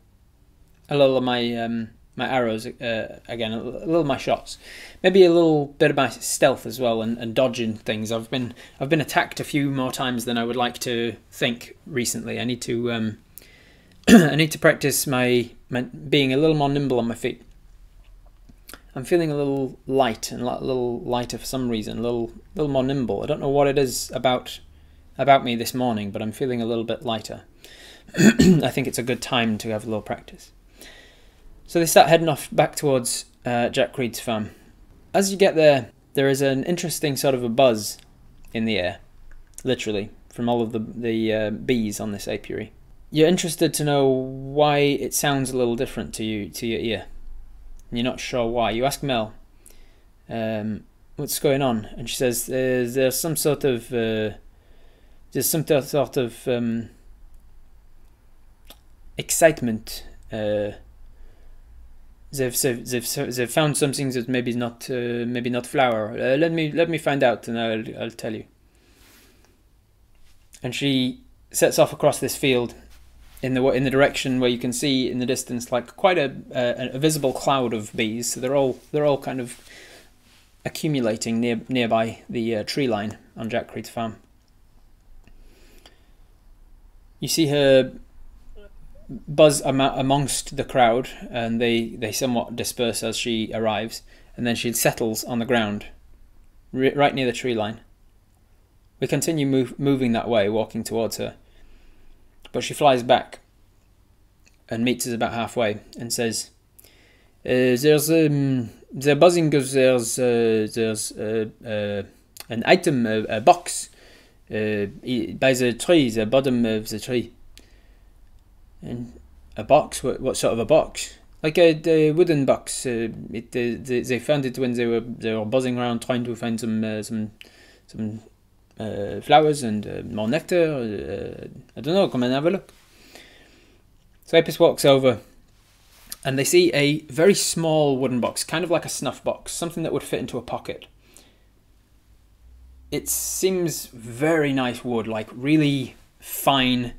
of my arrows again, a little of my shots, maybe a little bit of my stealth as well, and dodging things. I've been attacked a few more times than I would like to think recently. I need to practice my being a little more nimble on my feet. I'm feeling a little light and a little lighter for some reason, a little more nimble. I don't know what it is about me this morning, but I'm feeling a little bit lighter. I think it's a good time to have a little practice. So they start heading off back towards Jack Creed's farm. As you get there, there is an interesting sort of a buzz in the air, literally, from all of the bees on this apiary. You're interested to know why it sounds a little different to your ear. And you're not sure why. You ask Mel, what's going on? And she says, there's some sort of excitement. They've found something that maybe not flower. Let me find out, and I'll tell you. And she sets off across this field in the direction where you can see in the distance like quite a visible cloud of bees. So they're all kind of accumulating nearby the tree line on Jack Creed's farm. You see her buzz amongst the crowd, and they somewhat disperse as she arrives, and then she settles on the ground right near the tree line. We continue moving that way, walking towards her, but she flies back and meets us about halfway and says, "There's they're buzzing because there's an item, a box, by the tree, the bottom of the tree." And a box? What sort of a box? Like a wooden box. They found it when they were buzzing around trying to find some flowers and more nectar. I don't know. Come and have a look. So Apis walks over, and they see a very small wooden box, kind of like a snuff box, something that would fit into a pocket. It seems very nice wood, like really fine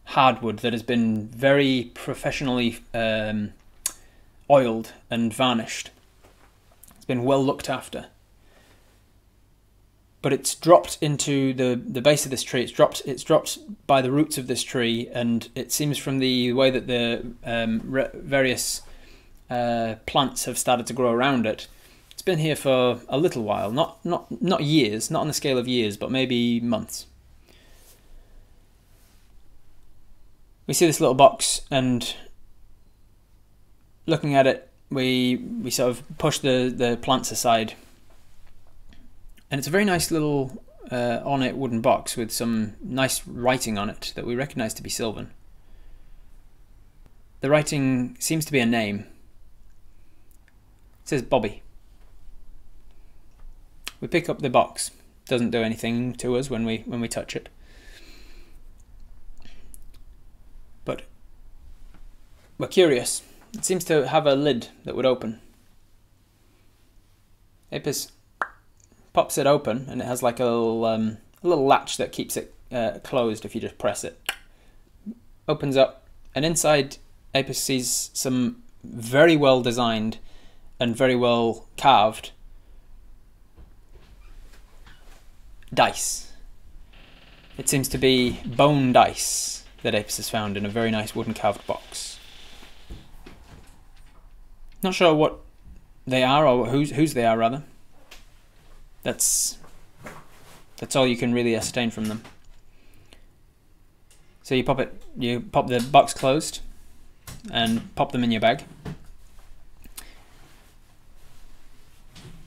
hardwood that has been very professionally oiled and varnished. It's been well looked after. But it's dropped into the base of this tree. It's dropped by the roots of this tree, and it seems from the way that the various plants have started to grow around it, it's been here for a little while. Not years, not on the scale of years, but maybe months. We see this little box, and looking at it, we sort of push the plants aside. And it's a very nice little ornate wooden box with some nice writing on it that we recognise to be Sylvan. The writing seems to be a name. It says Bobby. We pick up the box. Doesn't do anything to us when we touch it. But we're curious. It seems to have a lid that would open. Apis pops it open, and it has like a little latch that keeps it closed if you just press it. Opens up, and inside Apis sees some very well designed and very well carved dice. It seems to be bone dice that Apis has found in a very nice wooden carved box. Not sure what they are, or whose they are rather. That's all you can really ascertain from them. So you pop the box closed and pop them in your bag.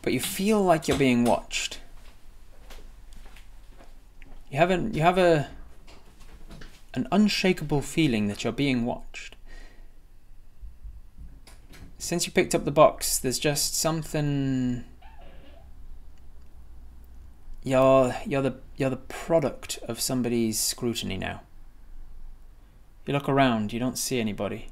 But you feel like you're being watched. You have an unshakable feeling that you're being watched. Since you picked up the box, there's just something. You're the product of somebody's scrutiny now. You look around, you don't see anybody.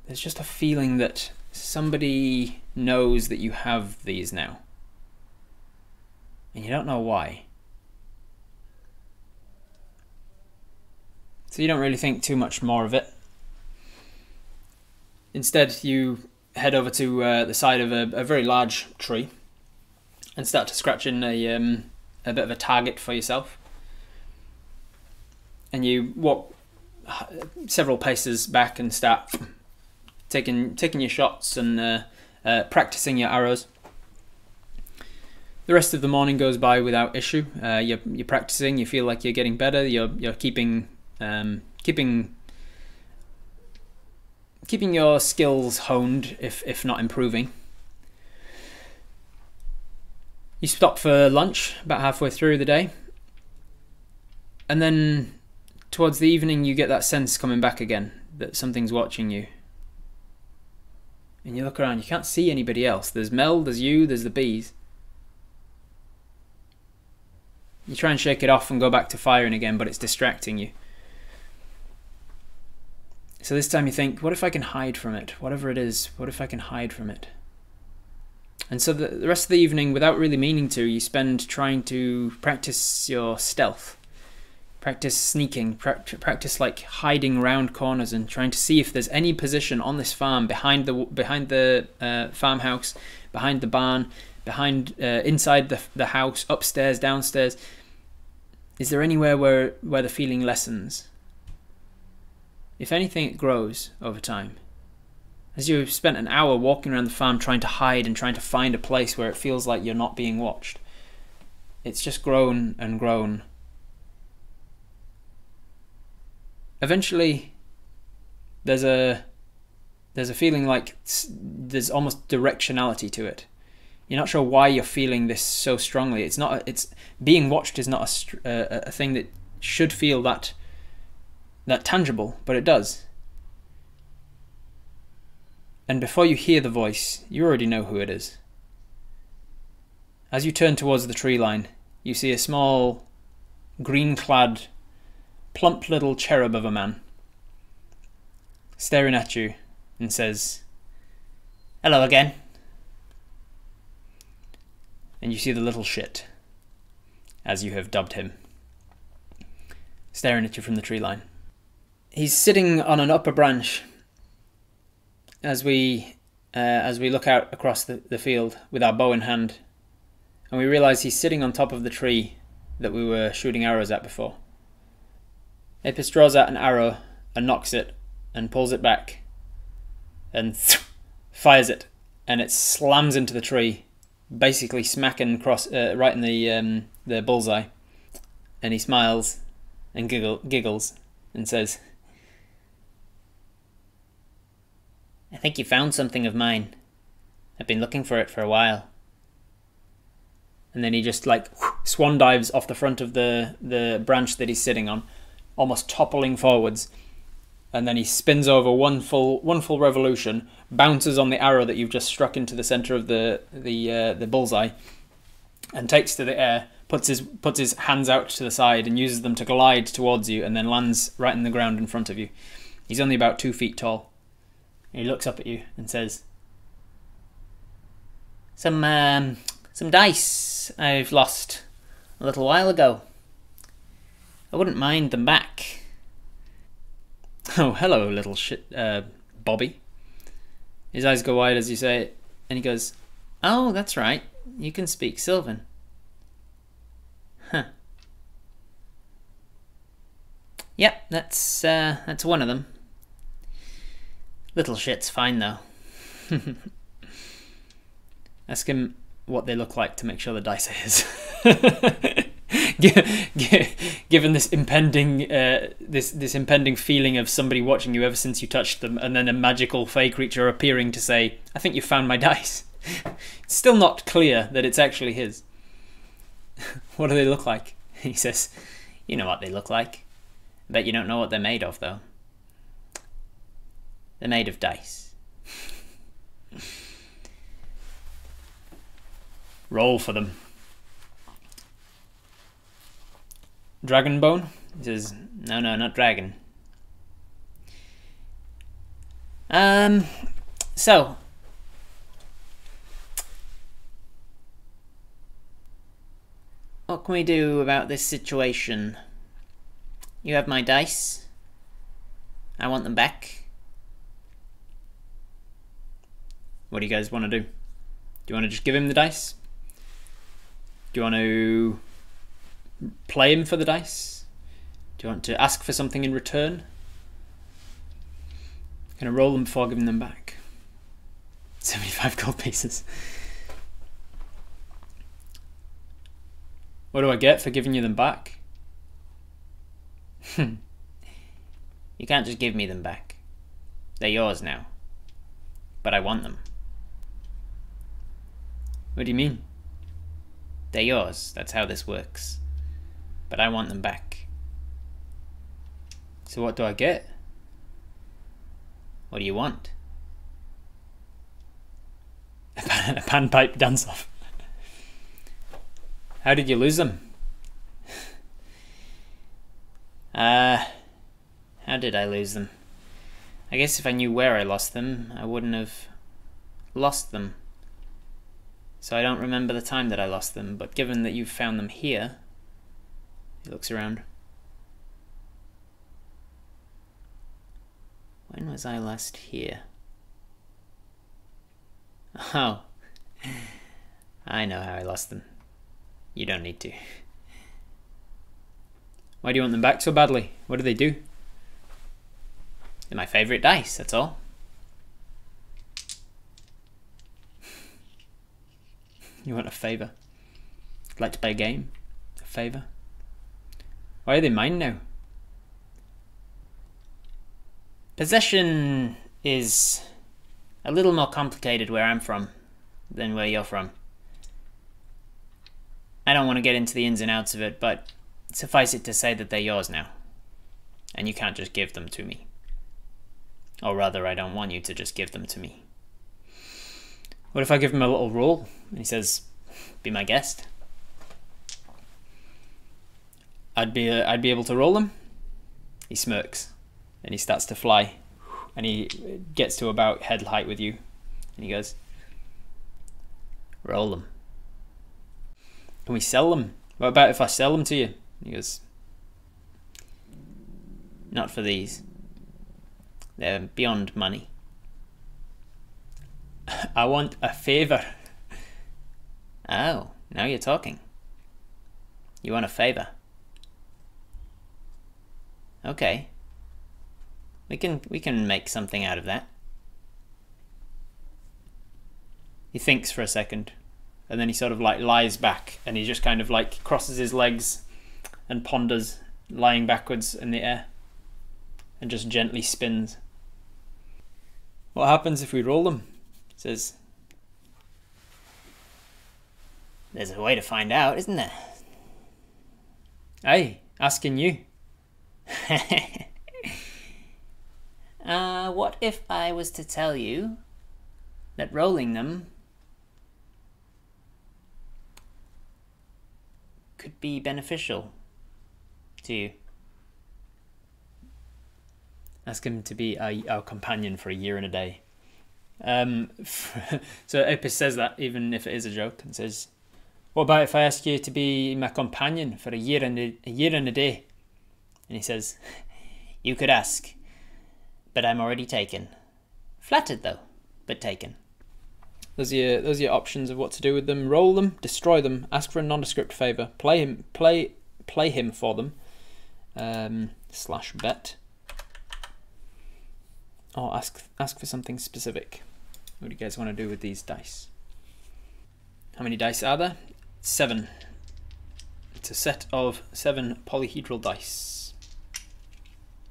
There's just a feeling that somebody knows that you have these now. And you don't know why. So you don't really think too much more of it. Instead, you head over to the side of a very large tree and start to scratch in a bit of a target for yourself. And you walk several paces back and start taking your shots and practicing your arrows. The rest of the morning goes by without issue. You're practicing. You feel like you're getting better. You're keeping your skills honed, if not improving. You stop for lunch about halfway through the day, and then towards the evening you get that sense coming back again that something's watching you. And you look around, you can't see anybody else. There's Mel, there's you, there's the bees. You try and shake it off and go back to firing again, but it's distracting you. So this time you think, what if I can hide from it? Whatever it is, what if I can hide from it? And so the rest of the evening, without really meaning to, you spend trying to practice your stealth. Practice sneaking, practice like hiding around corners and trying to see if there's any position on this farm, behind the farmhouse, behind the barn, behind inside the house, upstairs, downstairs. Is there anywhere where the feeling lessens? If anything, it grows over time. As you've spent an hour walking around the farm trying to hide and trying to find a place where it feels like you're not being watched, it's just grown and grown. Eventually, there's a feeling like there's almost directionality to it. You're not sure why you're feeling this so strongly. It's being watched is not a thing that should feel that tangible, but it does. And before you hear the voice, you already know who it is. As you turn towards the tree line, you see a small, green-clad, plump little cherub of a man staring at you and says, "Hello again." And you see the little shit, as you have dubbed him, staring at you from the tree line. He's sitting on an upper branch as we look out across the field with our bow in hand, and we realise he's sitting on top of the tree that we were shooting arrows at before. Apis draws out an arrow and knocks it and pulls it back and fires it, and it slams into the tree, basically smacking across right in the bullseye. And he smiles and giggles and says, "I think you found something of mine. I've been looking for it for a while." And then he just like swan dives off the front of the branch that he's sitting on, almost toppling forwards. And then he spins over one full revolution, bounces on the arrow that you've just struck into the center of the bullseye, and takes to the air, puts his hands out to the side and uses them to glide towards you, and then lands right in the ground in front of you. He's only about 2 feet tall. And he looks up at you and says, Some dice I've lost a little while ago. I wouldn't mind them back." "Oh, hello, little shit, Bobby." His eyes go wide as you say it, and he goes, "Oh, that's right. You can speak Sylvan." "Huh. Yep, that's one of them. Little shit's fine, though." Ask him what they look like to make sure the dice are his. Given this impending this impending feeling of somebody watching you ever since you touched them, and then a magical fey creature appearing to say, "I think you found my dice." It's still not clear that it's actually his. "What do they look like?" He says, "You know what they look like. I bet you don't know what they're made of, though. They're made of dice." "Roll for them." "Dragon bone?" He says, No, not dragon." So what can we do about this situation? You have my dice. I want them back. What do you guys want to do? Do you want to just give him the dice? Do you want to play him for the dice? Do you want to ask for something in return? Can I roll them before giving them back? 75 gold pieces. What do I get for giving you them back? You can't just give me them back. They're yours now. But I want them. What do you mean? They're yours. That's how this works. But I want them back. So what do I get? What do you want? A panpipe dance-off. How did you lose them? How did I lose them? I guess if I knew where I lost them, I wouldn't have lost them. So I don't remember the time that I lost them, but given that you've found them here... He looks around. When was I last here? Oh. I know how I lost them. You don't need to. Why do you want them back so badly? What do they do? They're my favourite dice, that's all. You want a favour? Like to play a game? A favour? Why are they mine now? Possession is a little more complicated where I'm from than where you're from. I don't want to get into the ins and outs of it, but suffice it to say that they're yours now. And you can't just give them to me. Or rather, I don't want you to just give them to me. What if I give him a little roll? And he says, be my guest. I'd be able to roll them. He smirks. And he starts to fly. And he gets to about head height with you. And he goes, roll them. Can we sell them? What about if I sell them to you? And he goes, not for these. They're beyond money. I want a favour. Oh, now you're talking. You want a favour? Okay. We can make something out of that. He thinks for a second, and then he sort of like lies back, and he just kind of like crosses his legs and ponders, lying backwards in the air, and just gently spins. What happens if we roll them? He says, there's a way to find out, isn't there? Hey, asking you. What if I was to tell you that rolling them could be beneficial to you? Ask him to be our companion for a year and a day. So Apis says that, even if it is a joke, and says, what about if I ask you to be my companion for a year and a day? And he says, you could ask, but I'm already taken. Flattered though, but taken. Those are your options of what to do with them. Roll them, destroy them, ask for a nondescript favour, play him for them, /bet, or ask for something specific. What do you guys want to do with these dice? How many dice are there? 7. It's a set of 7 polyhedral dice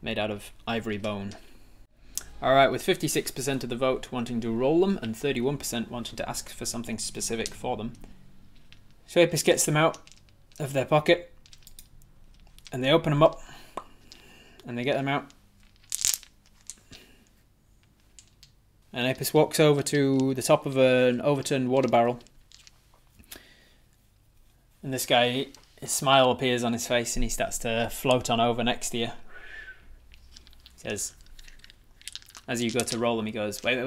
made out of ivory bone. Alright, with 56% of the vote wanting to roll them and 31% wanting to ask for something specific for them, so Apis gets them out of their pocket and they open them up and they get them out. And Apis walks over to the top of an overturned water barrel. And this guy, his smile appears on his face and he starts to float on over next to you. He says, as you go to roll him, he goes, wait.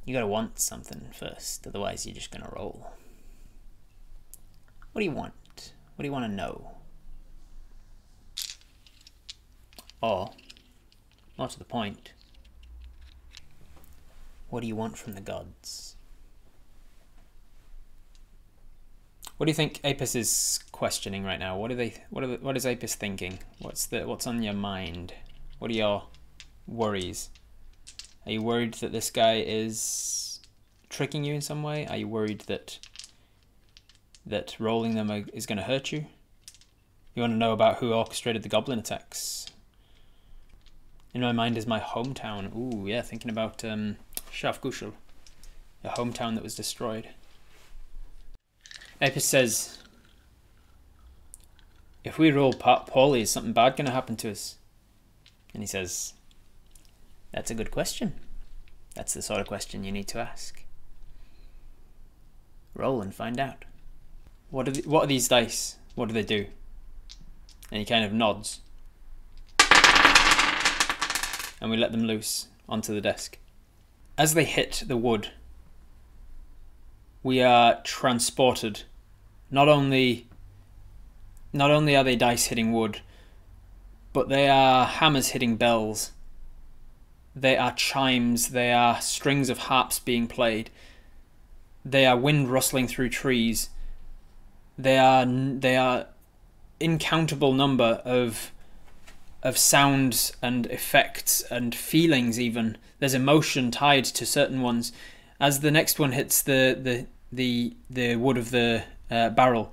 You gotta want something first, otherwise you're just gonna roll. What do you want? What do you want to know? Or, more to the point, what do you want from the gods? What do you think Apis is questioning right now? What is Apis thinking? What's on your mind? What are your worries? Are you worried that this guy is tricking you in some way? Are you worried that rolling them is going to hurt you? You want to know about who orchestrated the goblin attacks? In my mind is my hometown. Ooh, yeah, thinking about Shafgushel, a hometown that was destroyed. Apis says, if we roll poorly, is something bad going to happen to us? And he says, that's a good question. That's the sort of question you need to ask. Roll and find out. What are these dice? What do they do? And he kind of nods. And we let them loose onto the desk. As they hit the wood, we are transported. Not only are they dice hitting wood, but they are hammers hitting bells. They are chimes, they are strings of harps being played. They are wind rustling through trees. They are incountable number of sounds and effects and feelings even. There's emotion tied to certain ones. As the next one hits the wood of the barrel,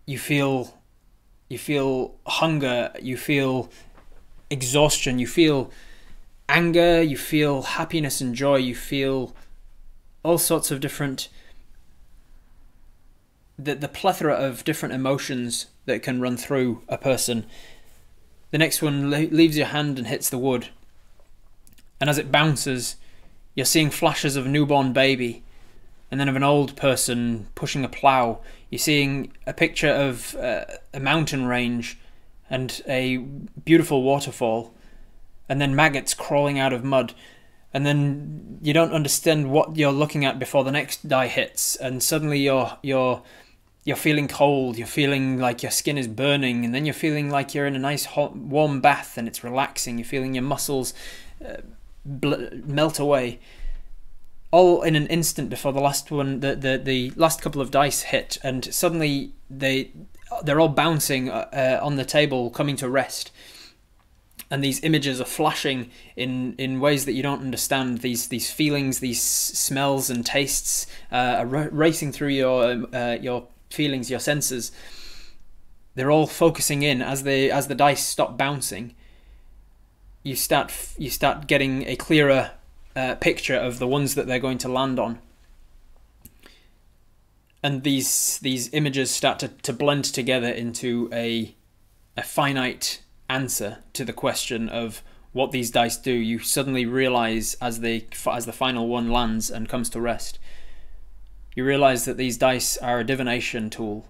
you feel you feel hunger, you feel exhaustion, you feel anger, you feel happiness and joy, you feel all sorts of different, the plethora of different emotions that can run through a person. The next one leaves your hand and hits the wood, and as it bounces, you're seeing flashes of a newborn baby, and then of an old person pushing a plough. You're seeing a picture of a mountain range and a beautiful waterfall, and then maggots crawling out of mud, and then you don't understand what you're looking at before the next die hits, and suddenly you're feeling cold, you're feeling like your skin is burning, and then you're feeling like you're in a nice hot warm bath and it's relaxing. You're feeling your muscles melt away, all in an instant before the last one, the last couple of dice hit, and suddenly they're all bouncing on the table, coming to rest. And these images are flashing in ways that you don't understand. These feelings, these smells and tastes are racing through your feelings, your senses. They're all focusing in as the dice stop bouncing. You start getting a clearer picture of the ones that they're going to land on, and these images start to blend together into a finite answer to the question of what these dice do. You suddenly realize as the final one lands and comes to rest, you realize that these dice are a divination tool,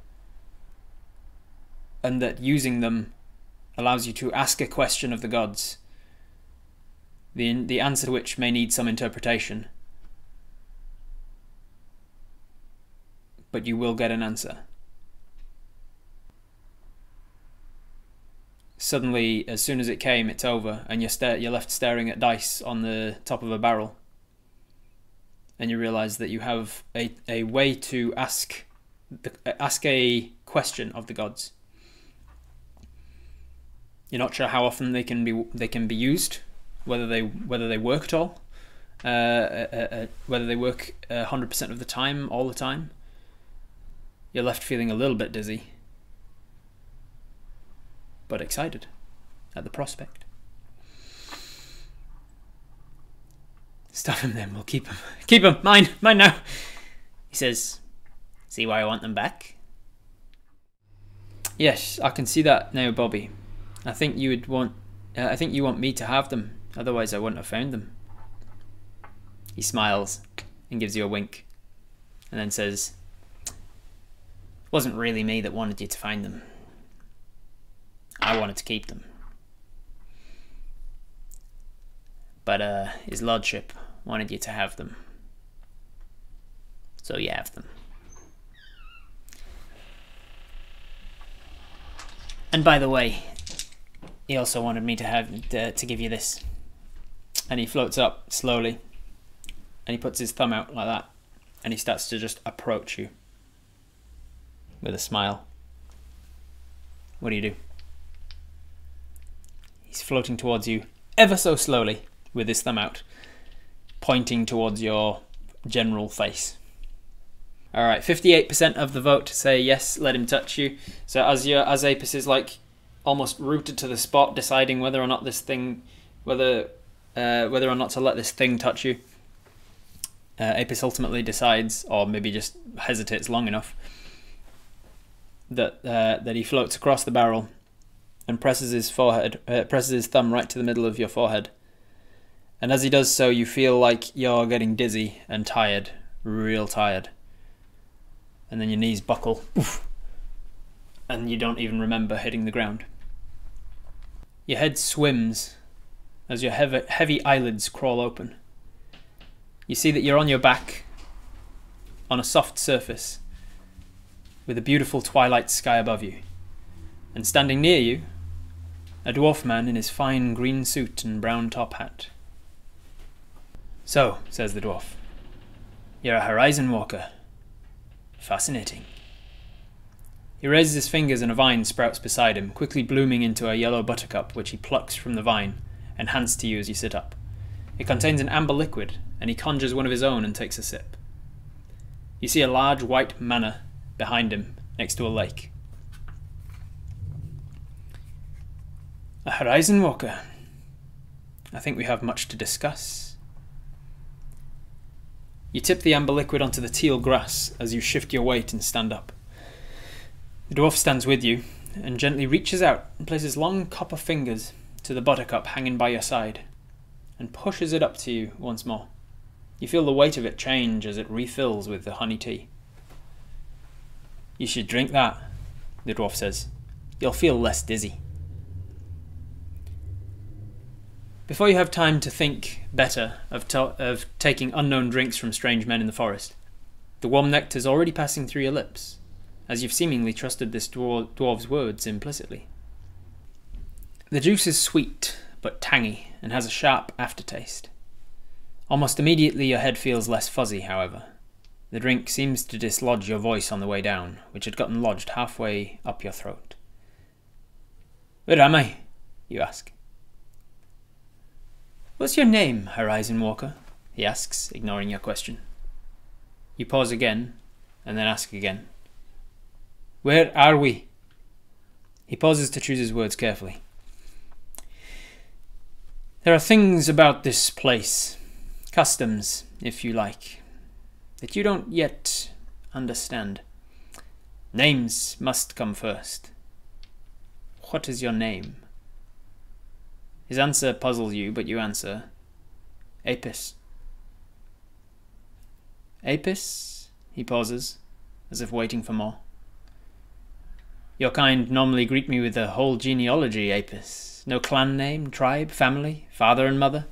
and that using them allows you to ask a question of the gods, the answer to which may need some interpretation, but you will get an answer. Suddenly, as soon as it came, it's over, and you're left staring at dice on the top of a barrel, and you realize that you have a way to ask a question of the gods. You're not sure how often they can be used, whether they work at all, whether they work 100% of the time, all the time. You're left feeling a little bit dizzy, but excited at the prospect. Stuff him then, we'll keep him. Keep him, mine now. He says, see why I want them back? Yes, I can see that now, Bobby. I think you want me to have them, otherwise I wouldn't have found them. He smiles and gives you a wink, and then says, it wasn't really me that wanted you to find them. I wanted to keep them. But his lordship wanted you to have them. So you have them. And by the way, he also wanted me to give you this. And he floats up slowly, and he puts his thumb out like that, and he starts to just approach you with a smile. What do you do? He's floating towards you ever so slowly with his thumb out, pointing towards your general face. Alright, 58% of the vote say yes, let him touch you. So as Apis is like almost rooted to the spot, deciding whether or not this thing, whether or not to let this thing touch you, Apis ultimately decides, or maybe just hesitates long enough, that he floats across the barrel and presses his thumb right to the middle of your forehead. And as he does so, you feel like you're getting dizzy and tired, real tired. And then your knees buckle, oof, and you don't even remember hitting the ground. Your head swims as your heavy eyelids crawl open. You see that you're on your back on a soft surface with a beautiful twilight sky above you. And standing near you, a dwarf man in his fine green suit and brown top hat. So, says the dwarf, you're a horizon walker. Fascinating. He raises his fingers and a vine sprouts beside him, quickly blooming into a yellow buttercup which he plucks from the vine and hands to you as you sit up. It contains an amber liquid, and he conjures one of his own and takes a sip. You see a large white manor behind him next to a lake. A horizon walker. I think we have much to discuss. You tip the amber liquid onto the teal grass as you shift your weight and stand up. The dwarf stands with you and gently reaches out and places long copper fingers to the buttercup hanging by your side and pushes it up to you once more. You feel the weight of it change as it refills with the honey tea. You should drink that, the dwarf says. You'll feel less dizzy. Before you have time to think better of taking unknown drinks from strange men in the forest, the warm nectar is already passing through your lips, as you've seemingly trusted this dwarf's words implicitly. The juice is sweet but tangy and has a sharp aftertaste. Almost immediately your head feels less fuzzy, however. The drink seems to dislodge your voice on the way down, which had gotten lodged halfway up your throat. Where am I? You ask. What's your name, Horizon Walker? He asks, ignoring your question. You pause again, and then ask again. Where are we? He pauses to choose his words carefully. There are things about this place, customs, if you like, that you don't yet understand. Names must come first. What is your name? His answer puzzles you, but you answer, Apis. Apis? He pauses, as if waiting for more. Your kind normally greet me with the whole genealogy, Apis. No clan name, tribe, family, father and mother.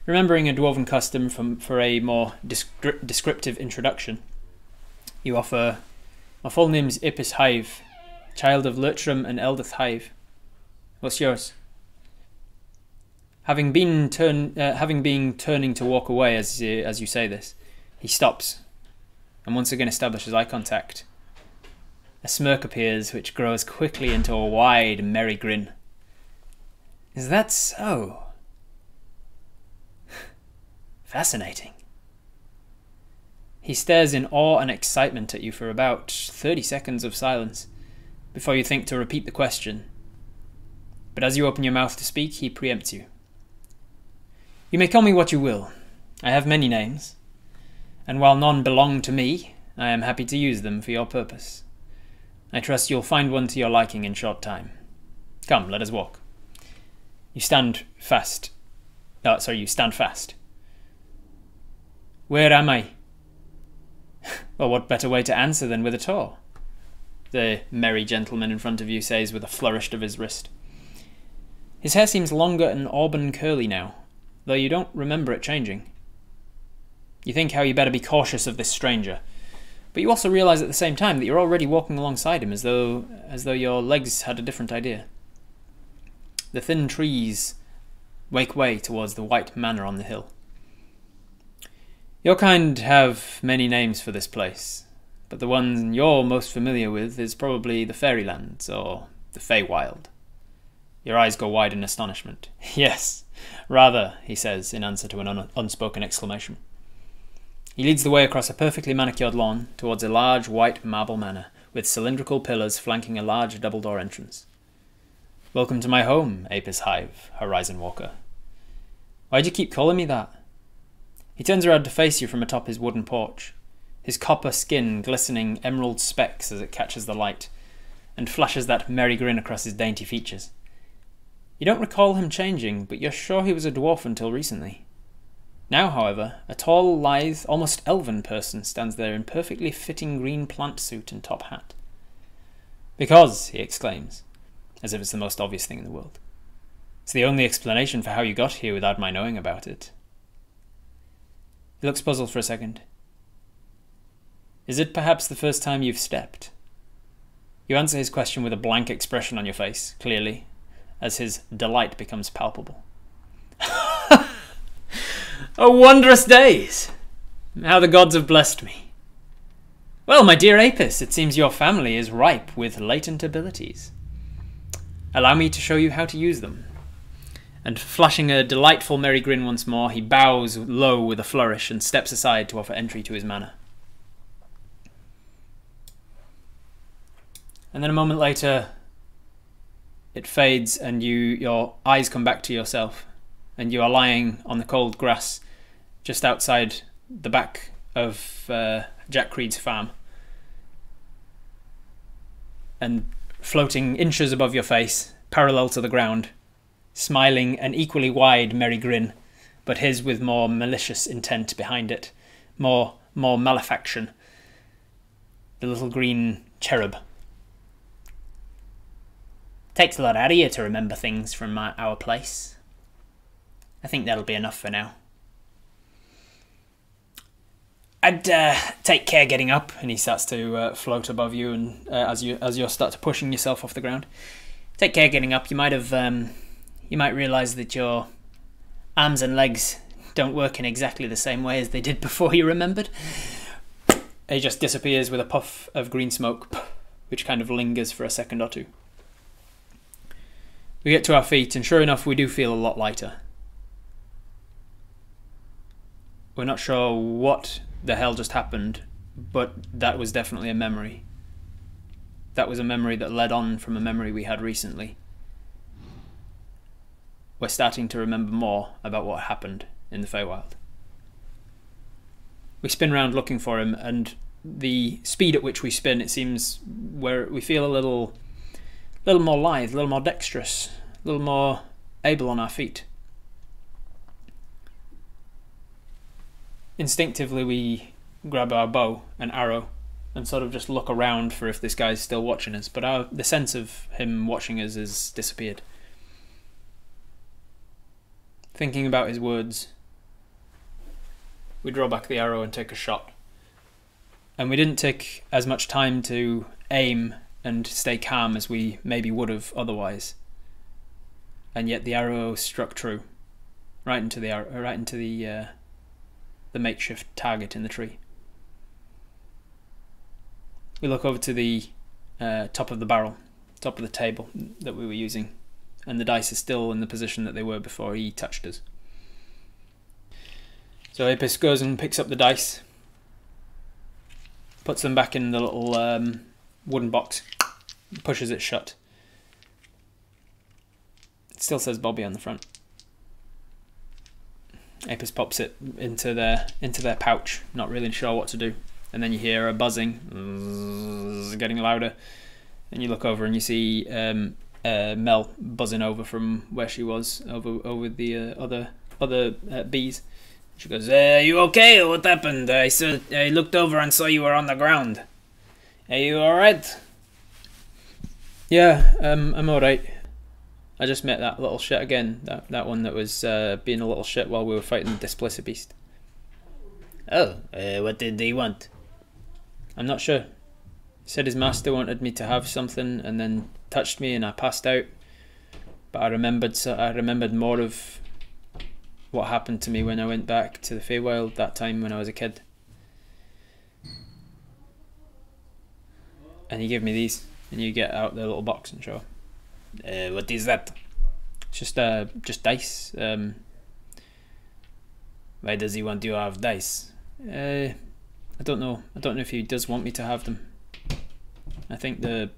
Remembering a dwarven custom for a more descriptive introduction, you offer, my full name's Apis Hive, child of Lurtram and Eldith Hive. What's yours? Having been turning to walk away as you say this, he stops, and once again establishes eye contact. A smirk appears, which grows quickly into a wide, merry grin. Is that so? Fascinating. He stares in awe and excitement at you for about 30 seconds of silence, before you think to repeat the question. But as you open your mouth to speak, he preempts you. You may call me what you will. I have many names, and while none belong to me, I am happy to use them for your purpose. I trust you'll find one to your liking in short time. Come, let us walk. You stand fast. You stand fast. Where am I? Well, what better way to answer than with a tour? The merry gentleman in front of you says with a flourish of his wrist. His hair seems longer and auburn curly now, though you don't remember it changing. You think how you better be cautious of this stranger, but you also realise at the same time that you're already walking alongside him as though your legs had a different idea. The thin trees wake way towards the white manor on the hill. Your kind have many names for this place, but the one you're most familiar with is probably the Fairylands or the Feywild. Your eyes go wide in astonishment. Yes, rather, he says in answer to an unspoken exclamation. He leads the way across a perfectly manicured lawn towards a large white marble manor with cylindrical pillars flanking a large double-door entrance. Welcome to my home, Apis Hive, Horizon Walker. Why'd you keep calling me that? He turns around to face you from atop his wooden porch, his copper skin glistening emerald specks as it catches the light, and flashes that merry grin across his dainty features. You don't recall him changing, but you're sure he was a dwarf until recently. Now, however, a tall, lithe, almost elven person stands there in perfectly fitting green plant suit and top hat. Because, he exclaims, as if it's the most obvious thing in the world. It's the only explanation for how you got here without my knowing about it. He looks puzzled for a second. Is it perhaps the first time you've stepped? You answer his question with a blank expression on your face, clearly, as his delight becomes palpable. Oh, wondrous days! How the gods have blessed me. Well, my dear Apis, it seems your family is ripe with latent abilities. Allow me to show you how to use them. And flashing a delightful merry grin once more, he bows low with a flourish and steps aside to offer entry to his manor. And then a moment later, it fades and your eyes come back to yourself, and you are lying on the cold grass just outside the back of Jack Creed's farm. And floating inches above your face, parallel to the ground, smiling an equally wide merry grin, but his with more malicious intent behind it, more malefaction. The little green cherub. Takes a lot out of you to remember things from our place. I think that'll be enough for now. I'd take care getting up, and he starts to float above you, and as you start to pushing yourself off the ground. Take care getting up. You might realise that your arms and legs don't work in exactly the same way as they did before you remembered. He just disappears with a puff of green smoke, which kind of lingers for a second or two. We get to our feet, and sure enough, we do feel a lot lighter. We're not sure what the hell just happened, but that was definitely a memory. That was a memory that led on from a memory we had recently. We're starting to remember more about what happened in the Feywild. We spin round looking for him, and the speed at which we spin, it seems we feel a little more lithe, a little more dexterous, a little more able on our feet. Instinctively we grab our bow and arrow and sort of just look around for if this guy's still watching us, but the sense of him watching us has disappeared. Thinking about his words, we draw back the arrow and take a shot. And we didn't take as much time to aim and stay calm as we maybe would have otherwise. And yet the arrow struck true, right into the makeshift target in the tree. We look over to the top of the barrel, top of the table that we were using, and the dice are still in the position that they were before he touched us. So Apis goes and picks up the dice, puts them back in the little wooden box, pushes it shut. It still says Bobby on the front. Apis pops it into their pouch, not really sure what to do. And then you hear a buzzing, getting louder, and you look over and you see Mel buzzing over from where she was, over the other bees. She goes, "You okay? What happened? I looked over and saw you were on the ground. Are you all right?" "Yeah, I'm all right. I just met that little shit again. That one that was being a little shit while we were fighting the Displacer Beast." "Oh, what did he want?" "I'm not sure. He said his master wanted me to have something, and then touched me, and I passed out. But I remembered more of what happened to me when I went back to the Feywild that time when I was a kid. And he gave me these, and you get out the little box and show. What is that?" It's just dice. Why does he want you to have dice? I don't know. I don't know if he does want me to have them. I think the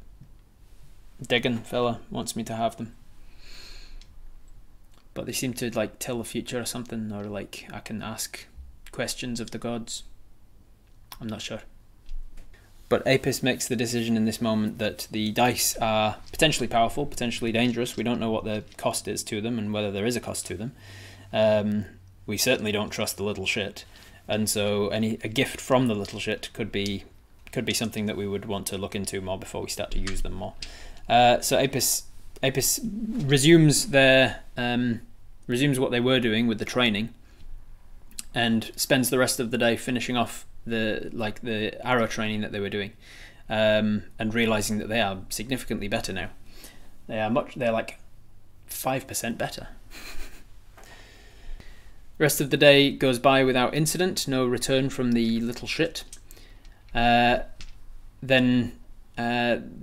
Diggin fella wants me to have them. But they seem to like tell the future or something, or like I can ask questions of the gods. I'm not sure. But Apis makes the decision in this moment that the dice are potentially powerful, potentially dangerous. We don't know what the cost is to them and whether there is a cost to them. We certainly don't trust the little shit. And so a gift from the little shit could be something that we would want to look into more before we start to use them more. So Apis resumes what they were doing with the training, and spends the rest of the day finishing off the arrow training that they were doing, and realizing that they are significantly better now. They're like 5% better. The rest of the day goes by without incident, no return from the little shit. Then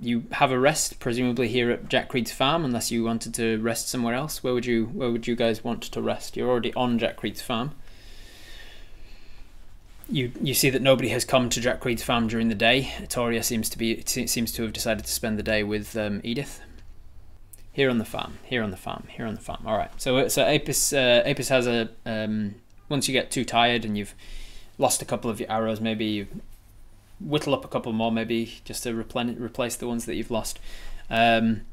you have a rest, presumably here at Jack Creed's farm, unless you wanted to rest somewhere else. Where would you guys want to rest? You're already on Jack Creed's farm. You see that nobody has come to Jack Creed's farm during the day. Toria seems to have decided to spend the day with Edith. here on the farm, here on the farm, here on the farm. All right. So Apis has a once you get too tired and you've lost a couple of your arrows, maybe you whittle up a couple more, maybe just to replace the ones that you've lost. And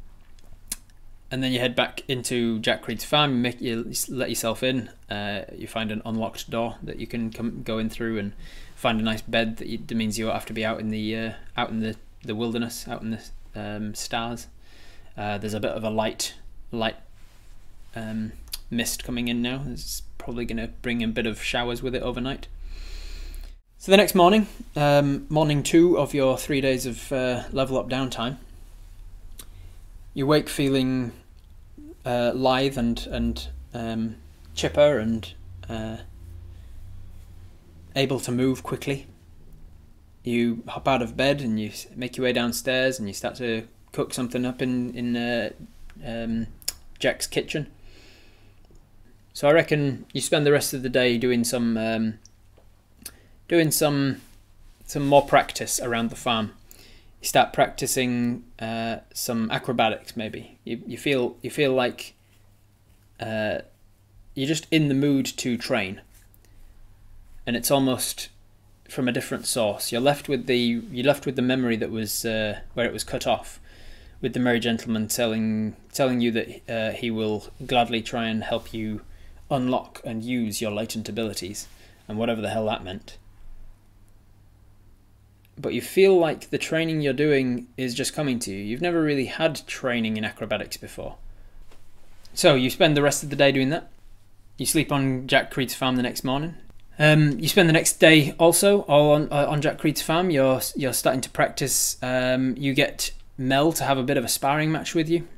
then you head back into Jack Creed's farm. You let yourself in. You find an unlocked door that you can go in through, and find a nice bed that means you won't have to be out in the wilderness, out in the stars. There's a bit of a light mist coming in now. It's probably going to bring a bit of showers with it overnight. So the next morning, morning 2 of your 3 days of level up downtime, you wake feeling lithe and chipper and able to move quickly. You hop out of bed and you make your way downstairs and you start to cook something up in Jack's kitchen. So I reckon you spend the rest of the day doing some more practice around the farm. You start practicing some acrobatics. Maybe you feel like you're just in the mood to train, and it's almost from a different source. You're left with the memory that was where it was cut off, with the merry gentleman telling you that he will gladly try and help you unlock and use your latent abilities, and whatever the hell that meant. But you feel like the training you're doing is just coming to you. You've never really had training in acrobatics before. So you spend the rest of the day doing that. You sleep on Jack Creed's farm the next morning. You spend the next day also all on Jack Creed's farm. You're starting to practice. You get Mel to have a bit of a sparring match with you,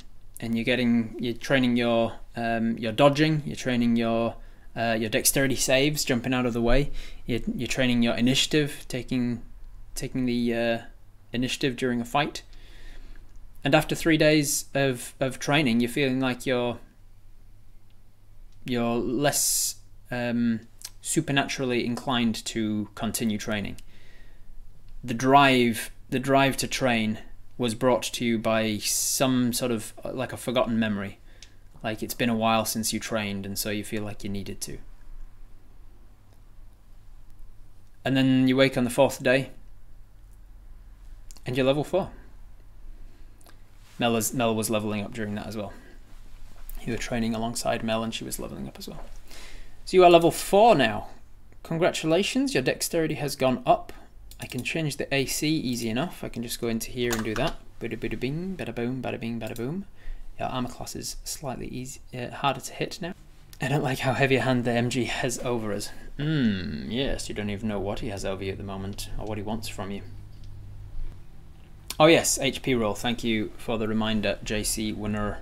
and you're training your dodging. You're training your dexterity saves, jumping out of the way. You're training your initiative, taking the initiative during a fight. And after 3 days of training, you're feeling like you're less supernaturally inclined to continue training. The drive to train was brought to you by some sort of like a forgotten memory, like it's been a while since you trained, and so you feel like you needed to. And then you wake on the 4th day and you're level 4. Mel was leveling up during that as well. You were training alongside Mel and she was leveling up as well. So you are level 4 now. Congratulations, your dexterity has gone up. I can change the AC easy enough. I can just go into here and do that. Bada bada bing, bada boom, bada bing, bada boom. Your armor class is slightly harder to hit now. I don't like how heavy a hand the MG has over us. Yes, you don't even know what he has over you at the moment, or what he wants from you. Oh yes, HP roll. Thank you for the reminder, JC Winner.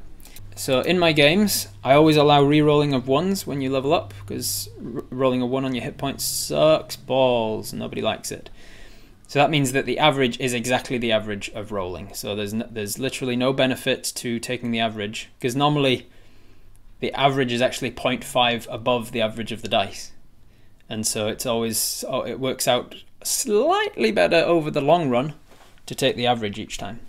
So in my games, I always allow re-rolling of 1s when you level up, because rolling a 1 on your hit points sucks balls. Nobody likes it. So that means that the average is exactly the average of rolling. So there's literally no benefit to taking the average, because normally the average is actually 0.5 above the average of the dice. And so it works out slightly better over the long run to take the average each time.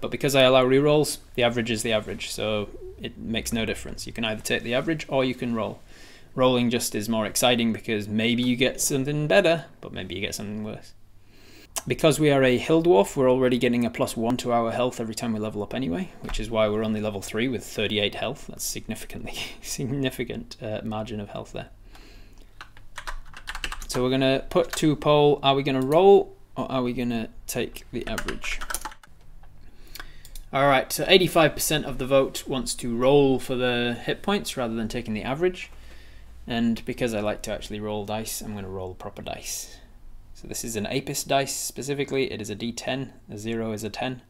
But because I allow rerolls, the average is the average, so it makes no difference. You can either take the average or you can roll. Rolling just is more exciting because maybe you get something better, but maybe you get something worse. Because we are a hill dwarf, we're already getting a +1 to our health every time we level up anyway, which is why we're only level 3 with 38 health. That's significant margin of health there. So we're going to put to poll, are we going to roll or are we going to take the average? Alright, so 85% of the vote wants to roll for the hit points rather than taking the average. And because I like to actually roll dice, I'm going to roll proper dice. So this is an Apis dice specifically. It is a D10. A 0 is a 10.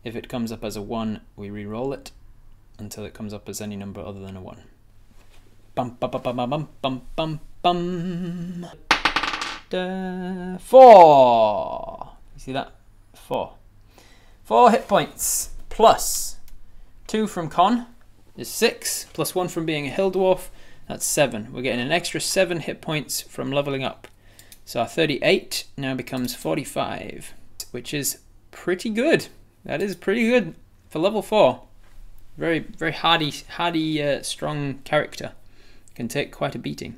If it comes up as a 1, we re-roll it until it comes up as any number other than a 1. Bum bum bum bum bum bum bum bum. 4. You see that? 4. 4 hit points plus 2 from Con is 6, plus 1 from being a hill dwarf. That's 7. We're getting an extra 7 hit points from leveling up. So our 38 now becomes 45, which is pretty good. That is pretty good for level 4. very hardy, strong character. Can take quite a beating.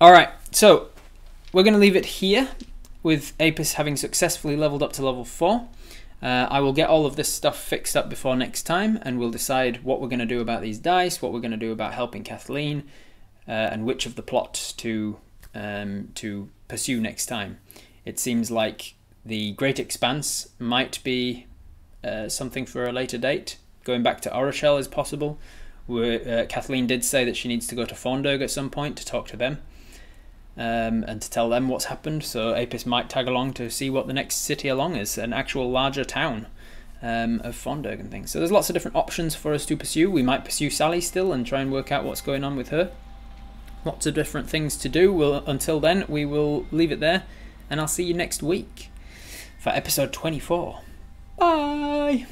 Alright, so we're going to leave it here with Apis having successfully leveled up to level 4. I will get all of this stuff fixed up before next time, and we'll decide what we're going to do about these dice, what we're going to do about helping Kathleen, and which of the plots to pursue next time. It seems like the Great Expanse might be something for a later date. Going back to Oroshel is possible. Kathleen did say that she needs to go to Thornburg at some point to talk to them and to tell them what's happened, so Apis might tag along to see what the next city along is, an actual larger town of Thornburg and things. So there's lots of different options for us to pursue. We might pursue Sally still and try and work out what's going on with her. Lots of different things to do. Until then, we will leave it there, and I'll see you next week for episode 24. Bye!